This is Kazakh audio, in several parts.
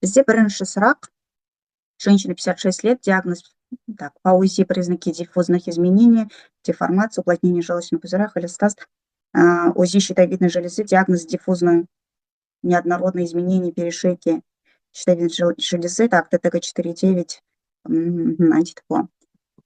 Бізде бірінші сұрақ, женщина 56 лет, диагноз, так, по УЗИ признаки диффузных изменений, деформация, уплотнение желчного пузыря, холестоз, УЗИ щитовидной железы, диагноз диффузное неоднородное изменение перешейки щитовидной железы, так, ТТГ4,9, антитепо.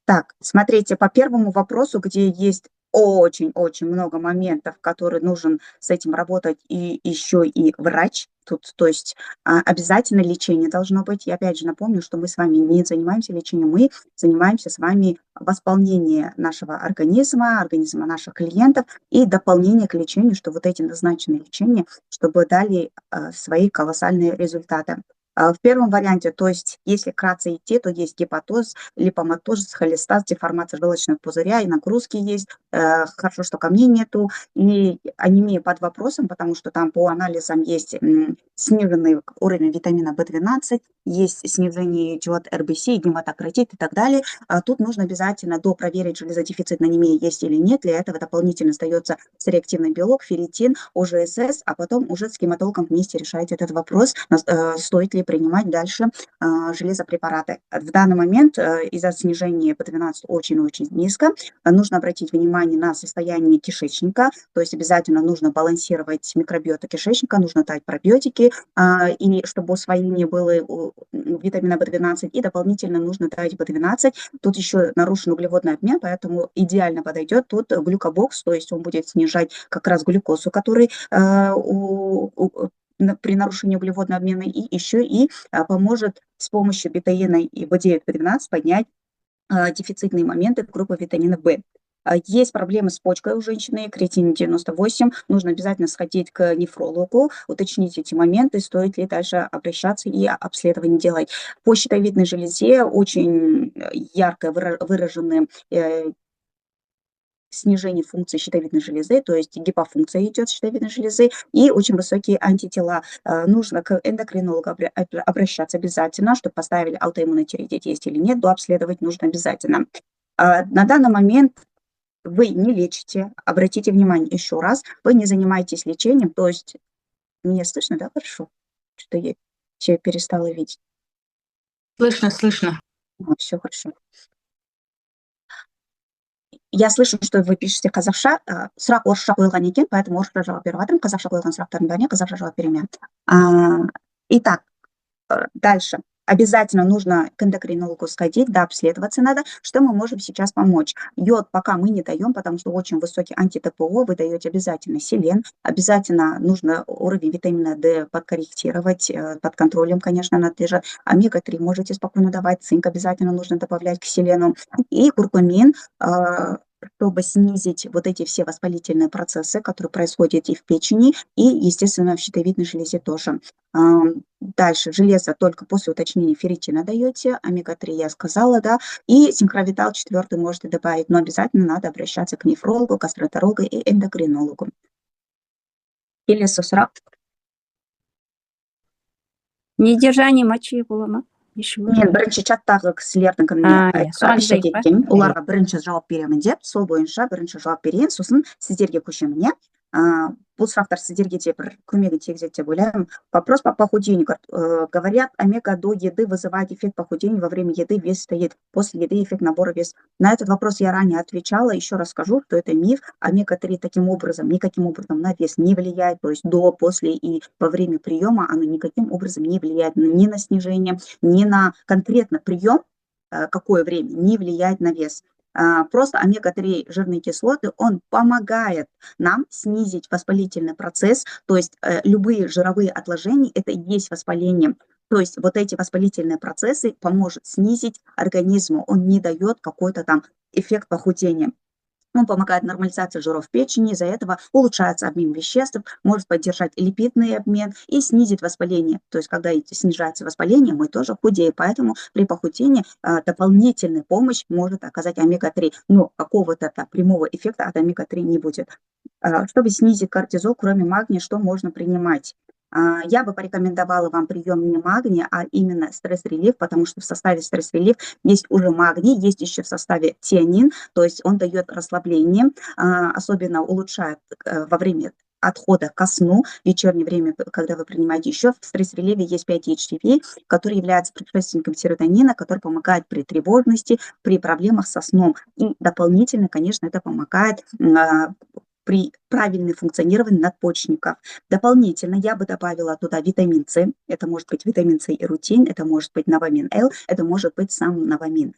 Так, смотрите, по первому вопросу, где есть очень-очень много моментов, которые нужен с этим работать и еще и врач тут, то есть обязательно лечение должно быть. И опять же напомню, что мы с вами не занимаемся лечением, мы занимаемся с вами восполнением нашего организма наших клиентов и дополнение к лечению, что вот эти назначенные лечения, чтобы дали свои колоссальные результаты. В первом варианте, то есть если вкратце идти, то есть гепатоз, липоматоз, холестоз, деформация желчного пузыря, и нагрузки есть. Хорошо, что камней нету. И анемия под вопросом, потому что там по анализам есть сниженный уровень витамина В12, есть снижение идет РБС, гематократит и так далее. Тут нужно обязательно допроверить железодефицитная анемия есть или нет. Для этого дополнительно сдается C-реактивный белок, ферритин, ОЖСС, а потом уже с гематологом вместе решаете этот вопрос, стоит ли принимать дальше железопрепараты. В данный момент из-за снижения B12 очень-очень низко. Нужно обратить внимание на состояние кишечника, то есть обязательно нужно балансировать микробиоту кишечника, нужно дать пробиотики, и чтобы усвоение было витамина B12, и дополнительно нужно дать B12. Тут еще нарушен углеводный обмен, поэтому идеально подойдет тут глюкобокс, то есть он будет снижать как раз глюкозу, который при нарушении углеводного обмена, и еще и поможет с помощью бетаина и B9, B12 поднять дефицитные моменты группы витамина В. Есть проблемы с почкой у женщины, креатинин 98, нужно обязательно сходить к нефрологу, уточнить эти моменты, стоит ли дальше обращаться и обследование делать. По щитовидной железе очень ярко выражены снижение функции щитовидной железы, то есть гипофункция идет щитовидной железы, и очень высокие антитела. Нужно к эндокринологу обращаться обязательно, чтобы поставили аутоиммунный тиреоидит есть или нет, дообследовать нужно обязательно. На данный момент вы не лечите, обратите внимание еще раз, вы не занимаетесь лечением, то есть мне слышно, да, хорошо? Что я тебя перестала видеть. Слышно. Все хорошо. Я слышу, что вы пишете қазақша, сұрақ орысша қойылған екен, поэтому орысша жауап беріп жатырмын, қазақша қойылған сұрақтардың бәріне қазақша жауап беремін. Итак, дальше. Обязательно нужно к эндокринологу сходить, да, обследоваться надо. Что мы можем сейчас помочь? Йод пока мы не даем, потому что очень высокий анти-ТПО, вы даете обязательно селен, обязательно нужно уровень витамина D подкорректировать, под контролем, конечно, надлежит. Омега-3 можете спокойно давать, цинк обязательно нужно добавлять к селену. И куркумин, чтобы снизить вот эти все воспалительные процессы, которые происходят и в печени, и, естественно, в щитовидной железе тоже. Дальше железо только после уточнения ферритина даете, омега-3 я сказала, да, и синхровитал 4 можете добавить, но обязательно надо обращаться к нефрологу, гастроэнтерологу и эндокринологу. Или сосрак. Недержание мочи бола ма? Мен бірінші чаттағы кісілердің іші кеткен, оларға бірінші жауап беремін деп, сол бойынша бірінші жауап берейін, сосын сіздерге көшемін, бұл сұрақтар сіздерге де бір көмегін тигізеді деп ойлаймын. Вопрос по похудению. Говорят, омега до еды вызывает эффект похудения, во время еды вес стоит, после еды эффект набора веса. На этот вопрос я ранее отвечала, еще раз скажу, что это миф. Омега-3 таким образом, никаким образом на вес не влияет, то есть до, после и во время приема оно никаким образом не влияет ни на снижение, ни на конкретно прием, какое время, не влияет на вес. Просто омега-3 жирные кислоты, он помогает нам снизить воспалительный процесс, то есть любые жировые отложения, это и есть воспаление. То есть вот эти воспалительные процессы поможет снизить организму, он не дает какой-то там эффект похудения. Он помогает нормализации жиров в печени, из-за этого улучшается обмен веществ, может поддержать липидный обмен и снизить воспаление. То есть, когда снижается воспаление, мы тоже худеем. Поэтому при похудении дополнительную помощь может оказать омега-3. Но какого-то прямого эффекта от омега-3 не будет. Чтобы снизить кортизол, кроме магния, что можно принимать? Я бы порекомендовала вам прием не магния, а именно стресс-релив, потому что в составе стресс-релив есть уже магний, есть еще в составе тианин, то есть он дает расслабление, особенно улучшает во время отхода ко сну, вечернее время, когда вы принимаете. Еще в стресс-релеве есть 5-HTP, который является предшественником серотонина, который помогает при тревожности, при проблемах со сном. И дополнительно, конечно, это помогает при правильном функционировании надпочечников. Дополнительно я бы добавила туда витамин С. Это может быть витамин С и рутин, это может быть новамин Л, это может быть сам новамин.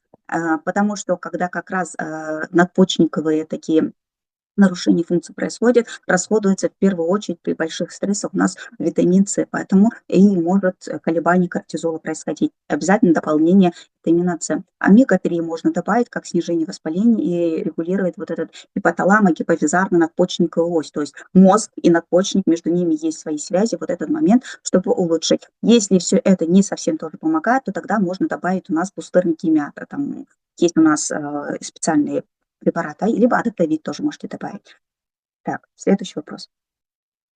Потому что когда как раз надпочечниковые такие нарушение функции происходит, расходуется в первую очередь при больших стрессах у нас витамин С, поэтому и может колебание кортизола происходить. Обязательно дополнение витамина С. Омега-3 можно добавить как снижение воспаления и регулирует вот этот гипоталамо-гипофизарно-надпочечниковую ось, то есть мозг и надпочечник, между ними есть свои связи, вот этот момент, чтобы улучшить. Если все это не совсем тоже помогает, то тогда можно добавить у нас пустырники мята, там есть у нас специальные препарата, либо адаптовид тоже можете добавить. Так, следующий вопрос.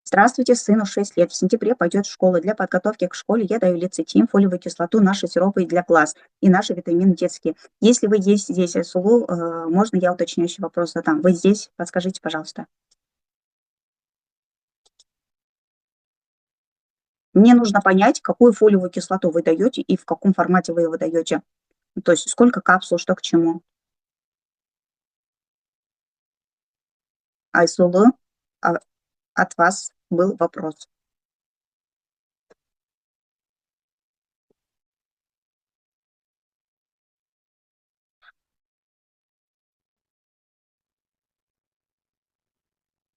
Здравствуйте, сыну 6 лет. В сентябре пойдет в школу. Для подготовки к школе я даю лецитин, фолиевую кислоту, наши сиропы для глаз и наши витамины детские. Если вы есть здесь, Айсулу, можно я уточняющий вопрос задам? Вы здесь? Подскажите, пожалуйста. Мне нужно понять, какую фолиевую кислоту вы даете и в каком формате вы его даете. То есть сколько капсул, что к чему. Айсулу, от вас был вопрос.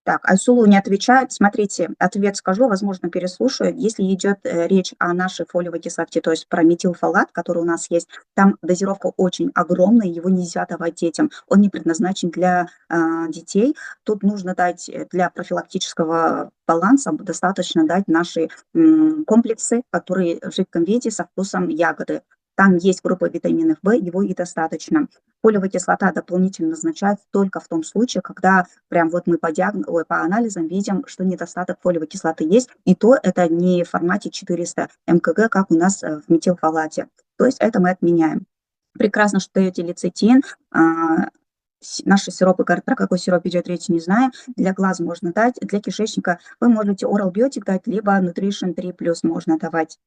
Так, Айсулу не отвечает. Смотрите, ответ скажу, возможно, переслушаю. Если идет речь о нашей фолиевой кислоте, то есть про метилфолат, который у нас есть, там дозировка очень огромная, его нельзя давать детям. Он не предназначен для детей. Тут нужно дать для профилактического баланса, достаточно дать наши комплексы, которые в жидком виде со вкусом ягоды. Там есть группа витаминов В, его и достаточно. Фолиевая кислота дополнительно назначается только в том случае, когда прям вот мы по анализам видим, что недостаток фолиевой кислоты есть, и то это не в формате 400 мкг, как у нас в метилфолате. То есть это мы отменяем. Прекрасно, что даете лецитин. Наши сиропы, про какой сироп идет речь, не знаю. Для глаз можно дать, для кишечника вы можете Oral Biotic дать, либо Nutrition 3+, можно давать.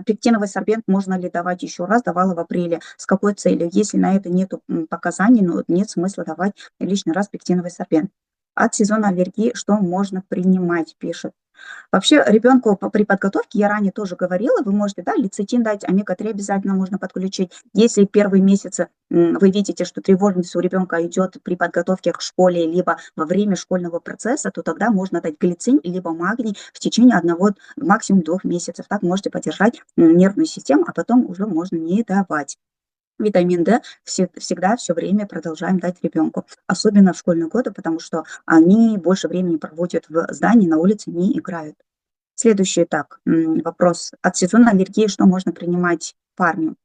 Пектиновый сорбент можно ли давать еще раз? Давала в апреле. С какой целью? Если на это нет показаний, но нет смысла давать лишний раз пектиновый сорбент. От сезона аллергии что можно принимать, пишет. Вообще ребенку при подготовке, я ранее тоже говорила, вы можете, да, лецитин дать, омега-3 обязательно можно подключить. Если первые месяцы вы видите, что тревожность у ребенка идет при подготовке к школе, либо во время школьного процесса, то тогда можно дать глицин, либо магний в течение максимум 2 месяцев. Так можете поддержать нервную систему, а потом уже можно не давать. Витамин D всегда все время продолжаем дать ребенку, особенно в школьные годы, потому что они больше времени проводят в здании, на улице не играют. Следующий этап, вопрос. От сезонной аллергии что можно принимать парню?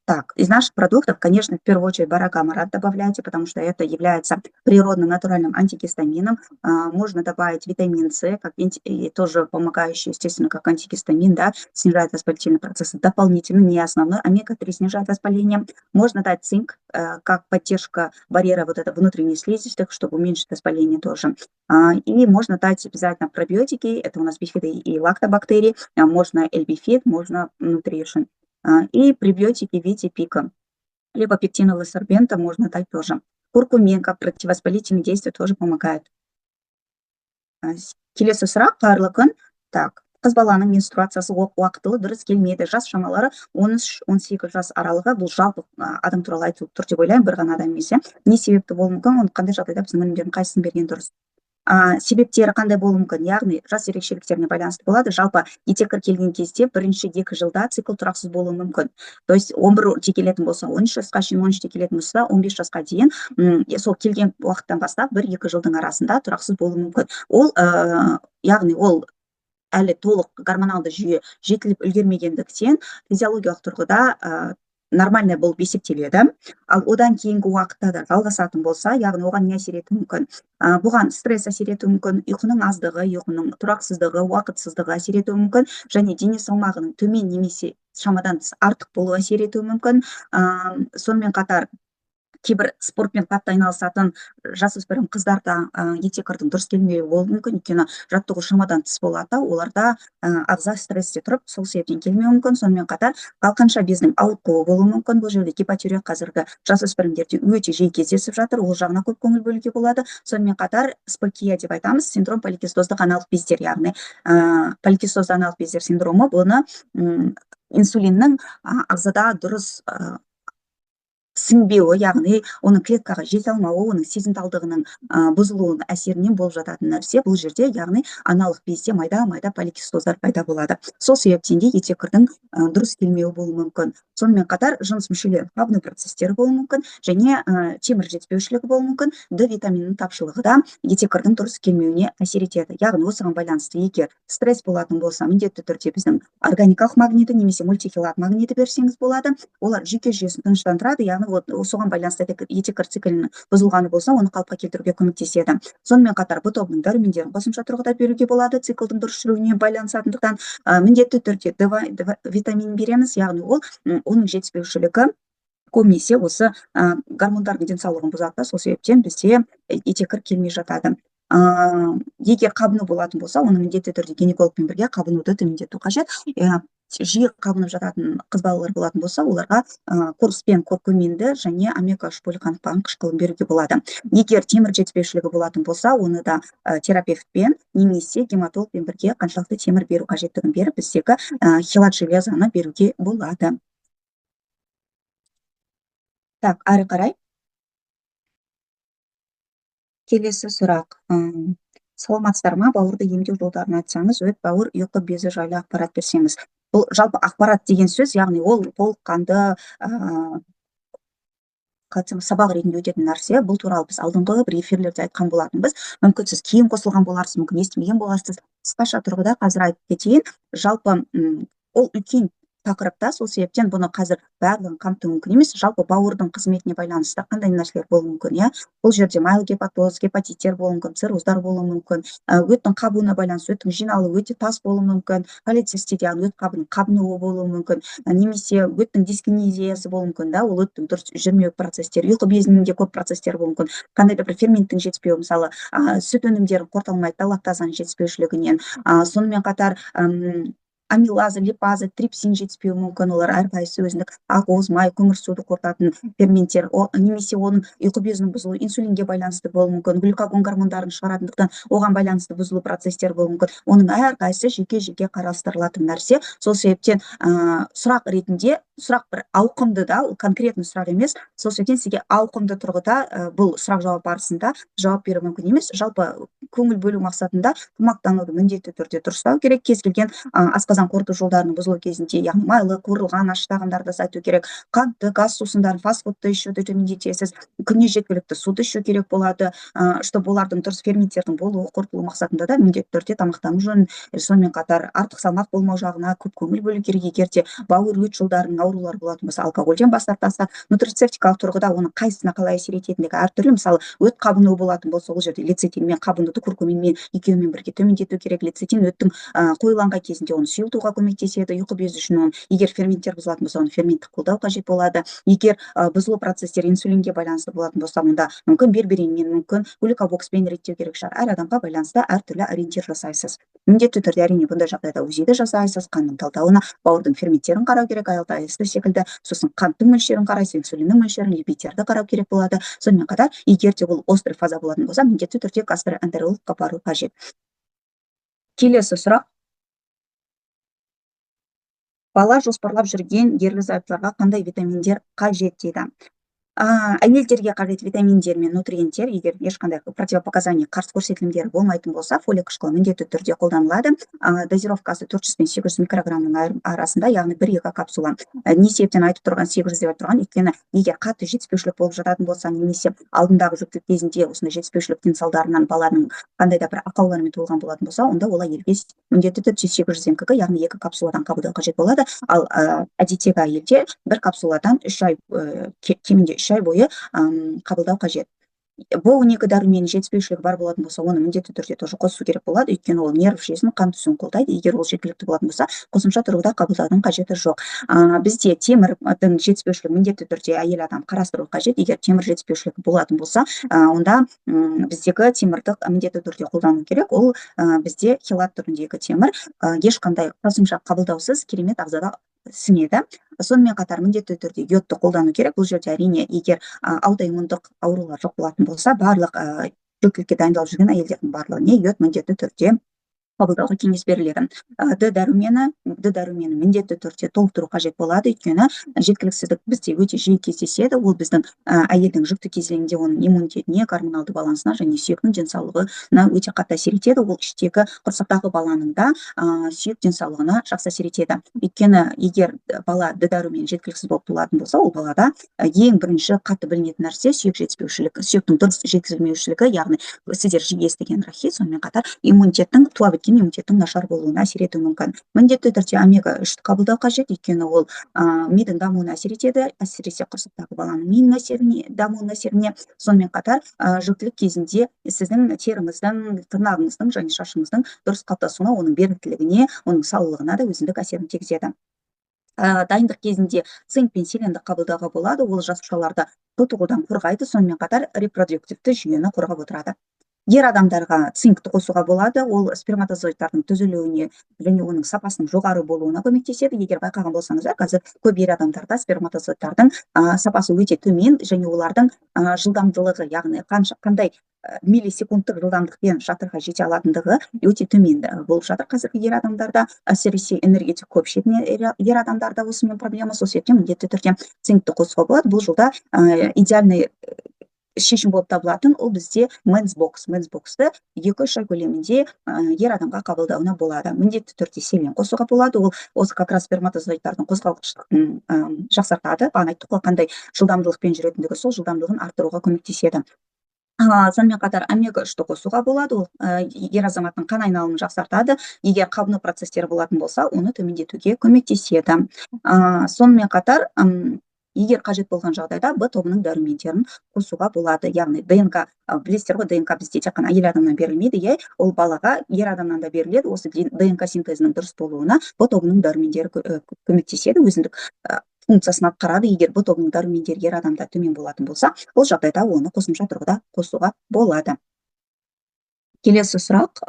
Так, из наших продуктов, конечно, в первую очередь барак-амарат добавляйте, потому что это является природным натуральным антигистамином. Можно добавить витамин С, и тоже помогающий, естественно, как антигистамин, да, снижает воспалительный процесс. Дополнительно, не основной, омега-3 снижает воспаление. Можно дать цинк, как поддержка барьера вот этого внутренней слизистых, чтобы уменьшить воспаление тоже. И можно дать обязательно пробиотики, это у нас бифиды и лактобактерии, можно эльбифид, можно нутришн. И пребиотики в виде пика. Либо пектинового сорбента можно дать тоже. Куркумин, как противовоспалительное действие, тоже помогает. Келесі сұрақ, қайырлы күн. Так, қыз баланың менструациясы уақытылы дұрыс келмейді. Жас шамалары 13-18 жас аралығы, бұл жалпы адам туралы айтылып тұр деп ойлаймын, бір ғана адам емес. Не себепті болуы мүмкін, оны қандай жағдайда біздің өнімдердің қайсысын берген дұрыс? Себептері қандай болуы мүмкін, яғни жас ерекшеліктеріне байланысты болады. Жалпы етеккір келген кезде бірінші 2 жылда цикл тұрақсыз болуы мүмкін. То есть 11-те келетін болса 13 жасқа шейін, 13-те келетін болса 15 жасқа дейін, сол келген уақыттан бастап 1-2 жылдың арасында тұрақсыз болуы мүмкін. Яғни ол әлі толық гормоналды жүйе жетіліп үлгермегендіктен физиологиялық тұрғыда нормальный болып есептеледі. Ал одан кейінгі уақытта да жалғасатын болса, яғни оған не әсер етуі мүмкін? Бұған стресс әсер етуі мүмкін, ұйқының аздығы, ұйқының тұрақсыздығы, уақытсыздығы әсер етуі мүмкін, және дене салмағының төмен немесе шамадан тыс артық болуы әсер етуі мүмкін. Сонымен қатар кейбір спортпен қатты айналысатын жасөспірім қыздарда етеккірдің дұрыс келмеуі болуы мүмкін, өйткені жаттығу шамадан тыс болады да, оларда ағза стрессте тұрып, сол себептен келмеуі мүмкін. Сонымен қатар қалқанша безінің ауытқуы болуы мүмкін. Бұл жерде гипотирея қазіргі жасөспірімдерде өте жиі кездесіп жатыр, ол жағына көп көңіл бөлуге болады. Сонымен қатар спокия деп айтамыз, синдром поликистоздық аналық бездер, яғни поликистозды аналық бездер синдромы, бұны инсулиннің ағзада дұрыс сіңбеуі, яғни оның клеткаға жете алмауы, оның сезімталдығының бұзылуының әсерінен болып жататын нәрсе. Бұл жерде яғни аналық безде майда поликистоздар пайда болады. Сол себептен де етеккірдің дұрыс келмеуі болуы мүмкін. Сонымен қатар жыныс мүшелерінің қабыну процестері болуы мүмкін, және темір жетіспеушілігі болуы мүмкін. Д витаминінің тапшылығы да етеккірдің дұрыс келмеуіне әсер етеді. Яғни осыған байланысты егер стресс болатын болса, міндетті түрде біздің органикалық магниті немесе мультихилат магниті берсеңіз болады. Олар жүйке жүйесін тыныштандырады, яғни соған байланысты етеккір циклінің бұзылғаны болса, оны қалыпқа келтіруге көмектеседі. Сонымен қатар Б тобының дәрумендерін қосымша тұрғыда беруге болады, циклдың дұрыс жүруіне байланысатындықтан міндетті түрде Д витаминін береміз, яғни оның жетіспеушілігі көбінесе осы гормондардың денсаулығын бұзады, сол себептен бізде етеккір келмей жатады. Егер қабыну болатын болса, оны міндетті түрде гинекологпен бірге қабынуды төмендету қажет. Жиі қабынып жататын қыз балалар болатын болса, оларға курспен куркуминді және омега-3 полиқанықпаған қышқылын беруге болады. Егер темір жетіспеушілігі болатын болса, оны да терапевтпен немесе гематологпен бірге қаншалықты темір беру қажеттігін беріп, біздегі хилат железаны беруге болады. Так, ары қарай. Келесі сұрақ. Саламатсыздар ма? Бауырды емдеу жолдарын айтсаңыз, өт бауыр ұйқы безі жайлы ақпарат берсеңіз. Бұл жалпы ақпарат деген сөз, яғни ол толыққанды сабақ ретінде өтетін нәрсе. Бұл туралы біз алдыңғы бір эфирлерде айтқан болатынбыз. Мүмкін сіз кейін қосылған боларсыз, мүмкін естімеген боларсыз. Қысқаша тұрғыда қазір айтып кетейін. Жалпы ол үлкен тақырыпта, сол себептен бұны қазір барлығын қамту мүмкін емес. Жалпы бауырдың қызметіне байланысты қандай нәрселер болуы мүмкін, иә? Бұл жерде майлы гепатоз, гепатиттер болуы мүмкін, цирроздар болуы мүмкін, өттің қабуына байланысты өттің жиналуы өте тас болуы мүмкін, холецистит, яғни өт қабының қабынуы болуы мүмкін, немесе өттің дискинезиясы болуы мүмкін, да, ол өттің дұрыс жүрмеу процестері, ұйқы безінің де көп процестері болуы мүмкін, қандай да бір ферменттің жетіспеуі, мысалы, сүт өнімдерін қорытылмайды, лактазаның жетіспеушілігінен, сонымен қатар амилаза, липаза, трипсин жетіспеуі мүмкін, олар әрқайсысы өзіндік ақуыз, май, көмірсуды қорытатын ферменттер, немесе оның ұйқы безінің бұзылуы инсулинге байланысты болуы мүмкін, глюкагон гормондарын шығаратындықтан оған байланысты бұзылу процестер болуы мүмкін. Оның әрқайсысы жеке қарастырылатын нәрсе. Сол себептен сұрақ ретінде, сұрақ бір ауқымды да, ол конкретный сұрақ емес. Сол себептен сізге ауқымды тұрғыда бұл сұрақ жауап барысында жауап беру мүмкін емес. Жалпы көңіл бөлу мақсатында тамақтануды міндетті түрде дұрыстау керек. Кез келген асқазан қорыту жолдарының бұзылу кезінде, яғни майлы, қуырылған аш тағамдарды азайту керек, қантты, газ сусындарын, фастфудты ішуді төмендетесіз, күніне жеткілікті суды ішу керек болады, чтобы олардың дұрыс ферменттердің болуы, қорытылу мақсатында да міндетті түрде тамақтану жөнін, сонымен қатар артық салмақ болмау жағына көп көңіл бөлу керек. Егер де бауыр өт жолдарының аурулары болатын болса, алкогольден бас тартасақ, нутрицептикалық тұрғыда оның қайсысына қалай әсер ететіндігі әртүрлі. Мысалы, өт қабынуы болатын болса, ол жерде лецитинмен қабынуды куркуминмен екеуімен бірге төмендету керек. Лецитин өттің қоюланған кезінде оны сұйылтуға көмектеседі. Ұйқы безі үшін оны, егер ферменттер бұзылатын болса, оны ферменттік қолдау қажет болады. Егер бұзылу процестері инсулинге байланысты болатын болса, онда мүмкін берберинмен, мүмкін глюкобокспен реттеу керек шығар. Әр адамға байланысты әртүрлі ориентир жасайсыз. Міндетті түрде әрине бұндай жағдайда УЗИ-ді жасайсыз, қанның талдауына, бауырдың ферменттерін қарау керек, АЛТС секілді, сосын қанттың мөлшерін қарайсыз, инсулиннің мөлшерін, липидтерді қарау керек болады. Сонымен қатар, егер де бұл острый фаза болатын болса, міндетті түрде гастроэнтерологқа бару қажет. Келесі сұрақ. Бала жоспарлап жүрген ерлі-зайыптыларға қандай витаминдер қажет дейді. Әйелдерге қажет витаминдер мен нутриенттер, егер ешқандай противопоказания, қарсы көрсетілімдері болмайтын болса, фолия қышқылы міндетті түрде қолданылады. Дозировкасы 400 пен 800 микрограммның арасында, яғни 1-2 капсула. Не себептен айтып тұрған 800 деп тұрған, өйткені егер қатты жетіспеушілік болып жататын болса, немесе алдындағы жүктілік кезінде осындай жетіспеушіліктің салдарынан баланың қандай да бір ақауларымен толған болатын болса, онда ол әйелге міндетті түрде 800 мкг, яғни 2 капсуладан қабылдау қажет болады. Ал әдеттегі әйелде 1 капсуладан 3 ай, кемінде 3 ай бойы қабылдау қажет. бұл 12 дәруменнің жетіспеушілігі бар болатын болса, оны міндетті түрде тоже қосу керек болады, өйткені ол нерв жүйесінің қан түсуін қолдайды. Егер ол жеткілікті болатын болса, қосымша тұрғыда қабылдаудың қажеті жоқ. Бізде темірдің жетіспеушілігі міндетті түрде әйел адам қарастыру қажет. Егер темір жетіспеушілігі болатын болса, онда біздегі темірді міндетті түрде қолдану керек. Ол бізде хелат түріндегі темір ешқандай қосымша қабылдаусыз керемет ағзада сіңеді. Сонымен қатар міндетті түрде йодты қолдану керек. Бұл жерде әрине, егер аутоиммундық аурулар жоқ болатын болса, барлық жүктілікке дайындалып жүрген әйелдердің барлығына йод міндетті түрде қабылдауға кеңес беріледі. Д дәрумені міндетті түрде толықтыру қажет болады, өйткені жеткіліксіздік бізде өте жиі кездеседі. Ол біздің әйелдің жүкті кезеңінде оның иммунитетіне, гормоналды балансына және сүйектің денсаулығына өте қатты әсер етеді. Ол іштегі құрсақтағы баланың да сүйек денсаулығына жақсы әсер етеді. Өйткені егер бала Д дәрумені жеткіліксіз болып туылатын болса, ол балада ең бірінші қатты білінетін нәрсе сүйек жетіспеушілігі, сүйектің дұрыс жеткізілмеушілігі, яғни сіздер жиі естіген рахит, сонымен қатар иммунитеттің иммунитеттің нашар болуына әсер етуі мүмкін. Міндетті түрде омега 3 қабылдау қажет, өйткені ол мидың дамуына әсер етеді, әсіресе құрсақтағы баланың миының дамуының әсеріне. Сонымен қатар жүктілік кезінде сіздің теріңіздің, тырнағыңыздың және шашыңыздың дұрыс қалыптасуына, оның беріктілігіне, оның салылығына да өзіндік әсерін тигізеді. Дайындық кезінде цинк пен селенді қабылдауға болады. Ол жасушаларды тотығудан қорғайды, сонымен қатар репродуктивті жүйені қорғап отырады. Ер адамдарға цинкті қосуға болады. Ол сперматозоидтардың түзілуіне және оның сапасының жоғары болуына көмектеседі. Егер байқаған болсаңыздар, қазір көп ер адамдарда сперматозоидтардың сапасы өте төмен және олардың жылдамдылығы, яғни қандай миллисекундтық жылдамдықпен жатырға жете алатындығы өте төмен болып жатыр қазіргі ер адамдарда. Әсіресе энергетик көп ішетін ер адамдарда осымен проблема. Сол себептен міндетті түрде цинкті қосуға болады. Бұл жолда идеальный шешім болып табылатын ол бізде Men's Box'ты 2-3 ай көлемінде ер адамға қабылдауына болады. Міндетті түрде селен қосуға болады. Ол осы как раз сперматозоидтардың қозғалғыштығын жақсартады. Бағана айттық қой, қандай жылдамдылықпен жүретіндігі, сол жылдамдығын арттыруға көмектеседі. Сонымен қатар омега 3-ті қосуға болады. Ол ер азаматтың қан айналымын жақсартады. Егер қабыну процестері болатын болса, оны төмендетуге көмектеседі. Сонымен қатар егер қажет болған жағдайда Б тобының дәрументерін қосуға болады. Яғни ДНК, білесіздер ғой, ДНК бізде тек қана әйел адамнан берілмейді, ол балаға ер адамнан да беріледі. Осы ДНК синтезінің дұрыс болуына Б тобының дәрумендері көмектеседі, өзіндік функциясын атқарады. Егер Б тобының дәрумендері ер адамда төмен болатын болса, ол жағдайда оны қосымша тұрғыда қосуға болады. Келесі сұрақ.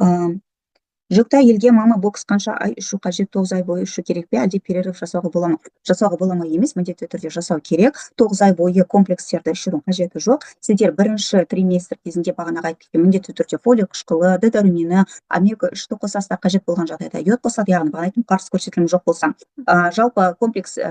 Жүкті әйелге мама бокс қанша ай ішу қажет? 9 ай бойы ішу керек пе, әлде перерыв жасауға бола ма? Жасауға бола ма емес, міндетті түрде жасау керек. 9 ай бойы комплекстерді ішудің қажеті жоқ. Сіздер бірінші триместр кезінде бағанағы айтып, міндетті түрде фолий қышқылы, Д дәрумені, омега 3-ті қосасыздар, қажет болған жағдайда йод қосады, яғни бағана айтып, қарсы көрсетілім жоқ болса. Жалпы комплексті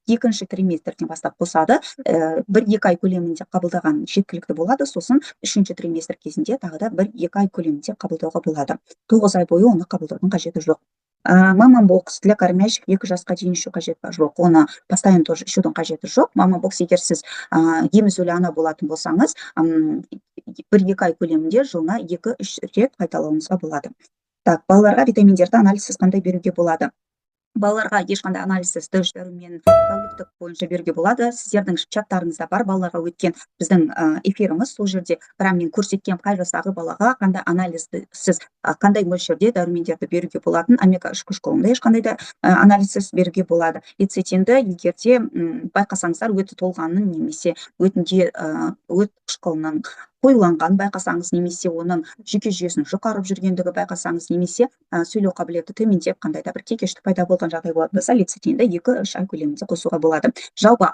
2-ші триместрден бастап қосады. 1-2 ай көлемінде қабылдаған жеткілікті болады. Сосын 3-ші триместр кезінде тағы да 1-2 ай көлемінде қабылдауға болады. 9 ай бойы оны қабылдаудың қажеті жоқ. Мама бокс для кормящих 2 жасқа дейін ішу қажет па? Жоқ, оны постоянно тоже ішудің қажеті жоқ. Мама бокс, егер сіз емізулі ана болатын болсаңыз, 1-2 ай көлемінде жылына 2-3 рет қайталауыңызға болады. Так, балаларға витаминдерді анализсіз қандай беруге болады? Балаларға ешқандай анализсіз Д3 дәруменін тәуліктік бойынша беруге болады. Сіздердің чаттарыңызда бар балаларға өткен біздің эфиріміз, сол жерде прям мен көрсеткен қай жастағы балаға қандай анализсіз, қандай мөлшерде дәрумендерді беруге болатын. Омега 3 қышқылында ешқандай да анализсіз беруге болады. Лецитинді егерде байқасаңыздар өті толғанын немесе өтінде өт қышқылының қоюланған байқасаңыз, немесе оның жүйке жүйесінің жұқарып жүргендігі байқасаңыз, немесе сөйлеу қабілеті төмендеп қандай да бір кекештік пайда болған жағдай болатын болса, лецитинді 2-3 ай көлемінде қосуға болады. Жалпы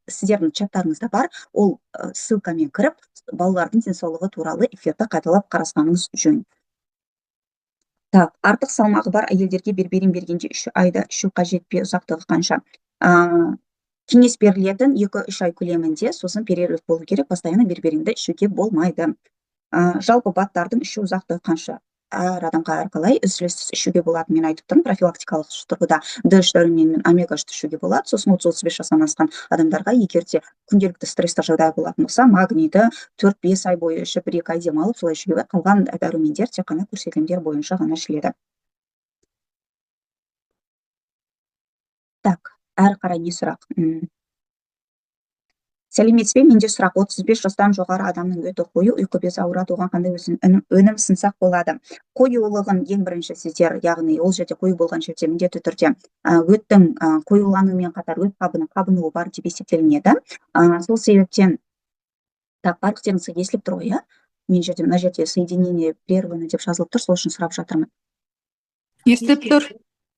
сіздердің чаттарыңызда бар, ол ссылкамен кіріп, балалардың денсаулығы туралы эфирді қайталап қарасаңыз жөн. Так, артық салмағы бар әйелдерге берберин бергенде 3 айда ішу қажет пе, ұзақтығы қанша? Кеңес берілетін 2-3 ай көлемінде, сосын перерыв болу керек, постоянно берберинді ішуге болмайды. Жалпы баттардың ішу ұзақтығы қанша? Әр адамға әрқалай үзіліссіз ішуге болады. Мен айтып тұрмын, профилактикалық тұрғыда Д3 дәрумен мен омега 3 ішуге болады. Сосын 30-35 жастан асқан адамдарға егерде күнделікті стресстік жағдай болатын болса, магнийді 4-5 ай бойы ішіп, 1-2 ай демалып, солай ішуге болады. Қалған дәрумендер тек қана көрсетілімдер бойынша ғана ішіледі. Так, әрі қарай не сұрақ? Сәлеметсіз бе? Менде сұрақ. 35 жастан жоғары адамның өті қою, ұйқы безі ауырады, оған қандай өнім сынсақ болады? Қоюлығын ең бірінші сіздер, яғни ол жерде қою болған жерде міндетті түрде өттің қоюлануымен қатар өт қабының қабынуы бар деп есептелінеді. Сол себептен так, барлықтарыңызға естіліп тұр ғой, иә? Мына жерде соединение прервано деп жазылып тұр, сол үшін сұрап жатырмын. Естіліп тұр.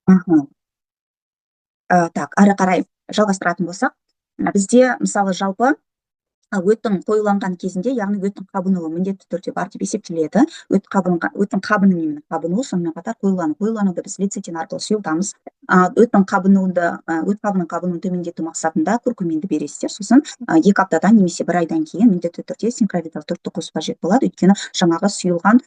Аха. Так, ары қарай жалғастыратын болсақ, бізде мысалы жалпы өттің қоюланған кезінде, яғни өттің қабынуы міндетті түрде бар деп есептеледі. Өттің қабының именно қабынуы, сонымен қатар қоюлануды біз лецитин арқылы сұйылтамыз. Өттің өт қабының қабынуын төмендету мақсатында куркуминді бересіздер. Сосын 2 аптадан немесе 1 айдан кейін міндетті түрде синкровитал түртті қосу қажет болады. Өйткені жаңағы сұйылған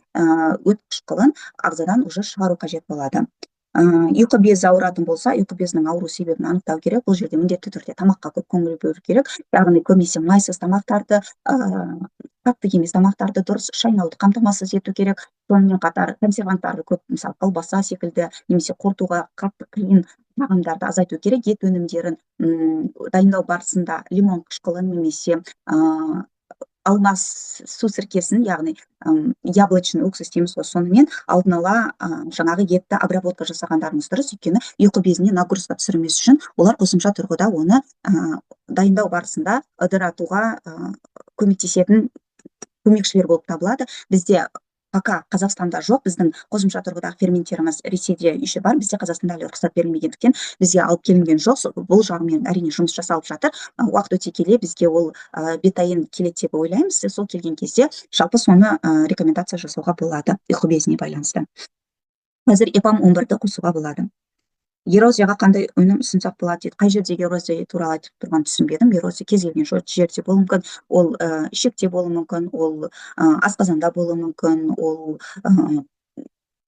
өт қышқылын ағзадан уже шығару қажет болады. Ұйқы безі ауыратын болса, ұйқы безінің ауру себебін анықтау керек. Бұл жерде міндетті түрде тамаққа көп көңіл бөлу керек. Яғни көбінесе майсыз тамақтарды, қатты емес тамақтарды дұрыс шайнауды қамтамасыз ету керек. Сонымен қатар консерванттарды көп, мысалы колбаса секілді, немесе қорытуға қатты қиын тағамдарды азайту керек. Ет өнімдерін дайындау барысында лимон қышқылын немесе алма су сіркесін, яғни яблочный уксус дейміз ғой, сонымен алдын ала жаңағы етті обработка жасағандарыңыз дұрыс. Өйткені ұйқы безіне нагрузка түсірмес үшін олар қосымша тұрғыда оны дайындау барысында ыдыратуға көмектесетін көмекшілер болып табылады. Бізде пока Қазақстанда жоқ, біздің қосымша тұрғыдағы ферменттеріміз Ресейде еще бар, бізде Қазақстанда әлі рұқсат берілмегендіктен бізге алып келінген жоқ. Бұл жағымен әрине жұмыс жасалып жатыр. Уақыт өте келе бізге ол бетайын келеді деп ойлаймыз. Сол келген кезде жалпы соны рекомендация жасауға болады ұйқы безіне байланысты. Қазір ЭПАМ 11-ді қосуға болады. Эрозияға қандай өнім ұсынсақ болады дейді. Қай жердегі эрозия туралы айтып тұрған түсінбедім. Эрозия кез келген жерде болуы мүмкін. Ол ішекте болуы мүмкін, ол асқазанда болуы мүмкін, ол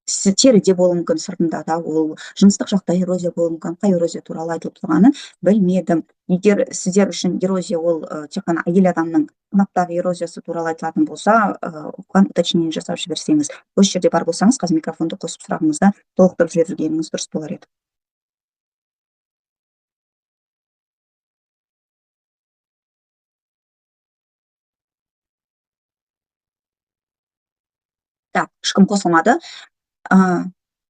теріде болуы мүмкін, сыртында да, ол жыныстық жақта эрозия болуы мүмкін. Қай эрозия туралы айтылып тұрғанын білмедім. Егер сіздер үшін эрозия ол тек қана әйел адамның қанаптағы эрозиясы туралы айтылатын болса, оған уточнение жасап жіберсеңіз, осы жерде бар болсаңыз, қазір микрофонды қосып сұрағыңызды толықтырып жібергеніңіз дұрыс болар еді. Так, ешкім қосылмады.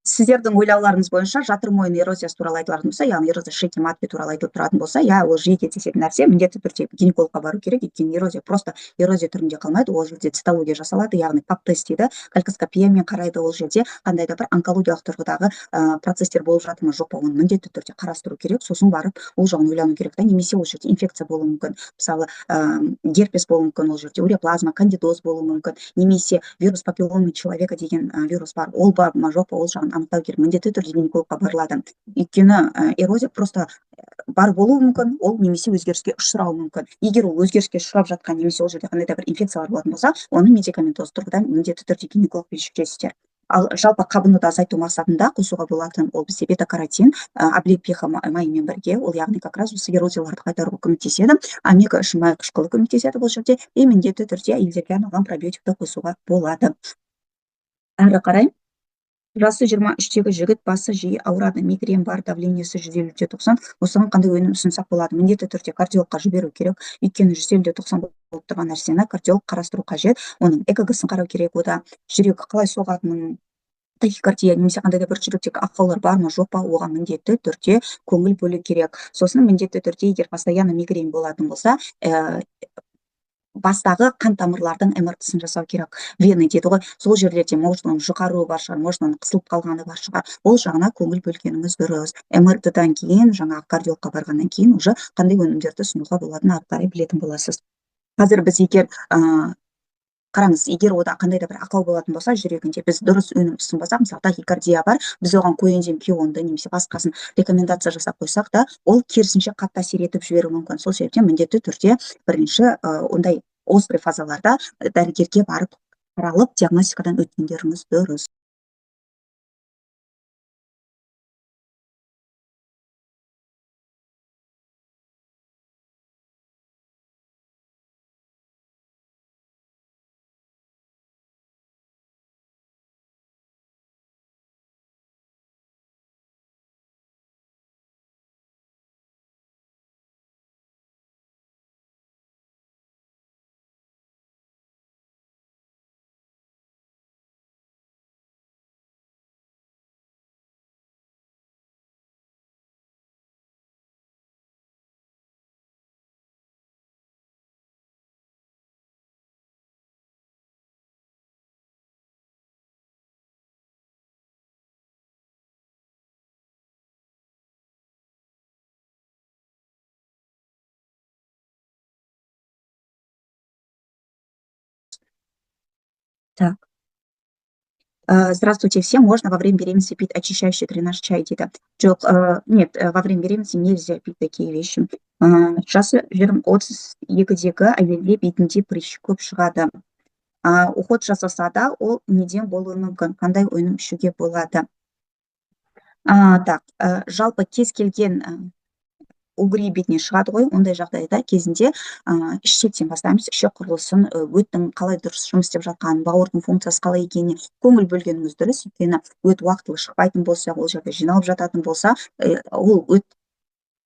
Сіздердің ойлауларыңыз бойынша жатыр мойын эрозиясы туралы айтылатын болса, яғни эрозия шейки матки туралы айтылып тұратын болса, ол жиі кездесетін нәрсе, міндетті түрде гинекологқа бару керек. Өйткені эрозия просто эрозия түрінде қалмайды, ол жерде цитология жасалады, яғни пап тест дейді, калькоскопиямен қарайды, ол жерде қандай да бір онкологиялық тұрғыдағы процестер болып жатыр ма, жоқ па, оны міндетті түрде қарастыру керек. Сосын барып ол жағын ойлану керек та. Немесе ол жерде инфекция болуы мүмкін, мысалы герпес болуы мүмкін, ол жерде уреплазма, кандидоз болуы мүмкін, немесе вирус папилломы человека деген вирус бар, ол бар ма, жоқ па, ол жағын анықтау керек. Міндетті түрде гинекологқа барылады. Өйткені эрозия просто бар болуы мүмкін, ол немесе өзгеріске ұшырауы мүмкін. Егер ол өзгеріске ұшырап жатқан, немесе ол жерде қандай да бір инфекциялар болатын болса, оны медикаментозды тұрғыдан міндетті түрде гинекологпен жүгіресіздер. Ал жалпы қабынуды азайту мақсатында қосуға болатын ол бізде бета-каротин, облепиха майымен бірге, ол яғни как раз осы эрозияларды қайтаруға көмектеседі. Омега-3 май қышқылы көмектеседі бұл жерде, и міндетті түрде әйелдерге арналған пробиотикті қосуға болады. Ары қарай, жасы 23-тегі жігіт, басы жиі ауырады, мигрен бар, давлениесі 150/90. Осыған қандай өнім ұсынсақ болады? Міндетті түрде кардиологқа жіберу керек. Өйткені 150/90 болып тұрған нәрсені кардиолог қарастыру қажет. Оның ЭКГ-сын қарау керек, ода жүрегі қалай соғатынын, тахикардия немесе қандай да бір жүректегі ақаулар бар ма, жоқ па, оған міндетті түрде көңіл бөлу керек. Сосын міндетті түрде, егер постоянно мигрень болатын болса, бастағы қан тамырлардың МРТ-сын жасау керек. Вены дейді ғой, сол жерлерде может оның жұқаруы бар шығар, может оның қысылып қалғаны бар шығар. Ол жағына көңіл бөлгеніңіз дұрыс. МРТ-дан кейін, жаңағы кардиологқа барғаннан кейін уже қандай өнімдерді ұсынуға болатынын ары қарай білетін боласыз. Қазір біз егер қараңыз, егер ода қандай да бір ақау болатын болса, жүрегінде біз дұрыс өнім ұсынбасақ, мысалы тахикардия бар, біз оған коэнзим Q10-ды немесе басқасын рекомендация жасап қойсақ та, ол керісінше қатты әсер етіп жіберуі мүмкін. Сол себептен міндетті түрде бірінші ондай острый фазаларда дәрігерге барып қаралып диагностикадан өткендеріңіз дұрыс. Так. Здравствуйте всем. Можно во время беременности пить очищающий дренаж чай дейді. Жоқ, нет, во время беременности нельзя пить такие вещи. Жасы 32-дегі әйелде бетінде прыщ көп шығады. Уход жасаса да ол неден болуы мүмкін? Қандай өнім ішуге болады? Так, жалпы кез келген угри бетіне шығады ғой, ондай жағдайда кезінде ішектен бастаймыз, ішек құрылысын, өттің қалай дұрыс жұмыс істеп жатқанын, бауырдың функциясы қалай екеніне көңіл бөлгеніміз дұрыс. Өйткені өт уақытылы шықпайтын болса, ол жерде жиналып жататын болса, ол өттегі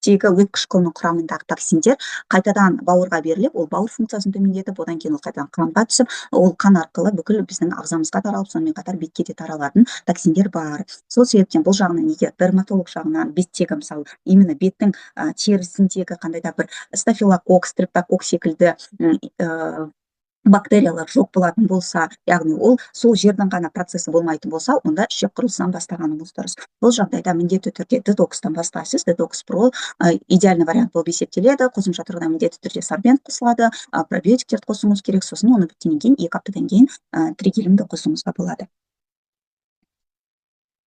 өт қышқылының құрамындағы токсиндер қайтадан бауырға беріліп, ол бауыр функциясын төмендетіп, одан кейін ол қайтадан қанға түсіп, ол қан арқылы бүкіл біздің ағзамызға таралып, сонымен қатар бетке де таралатын токсиндер бар. Сол себептен бұл жағынан егер дерматолог жағынан беттегі мысалы именно беттің терісіндегі қандай да бір стафилококк, стрептококк секілді бактериялар жоқ болатын болса, яғни ол сол жердің ғана процесі болмайтын болса, онда ішек құрылысынан бастағанымыз дұрыс. Бұл жағдайда міндетті түрде детокстан бастайсыз. Детокс про идеальный вариант болып есептеледі. Қосымша тұрғыда міндетті түрде сорбент қосылады, пробиотиктерді қосуыңыз керек, сосын оны біткеннен кейін 2 аптадан кейін тригелімді қосуыңызға болады.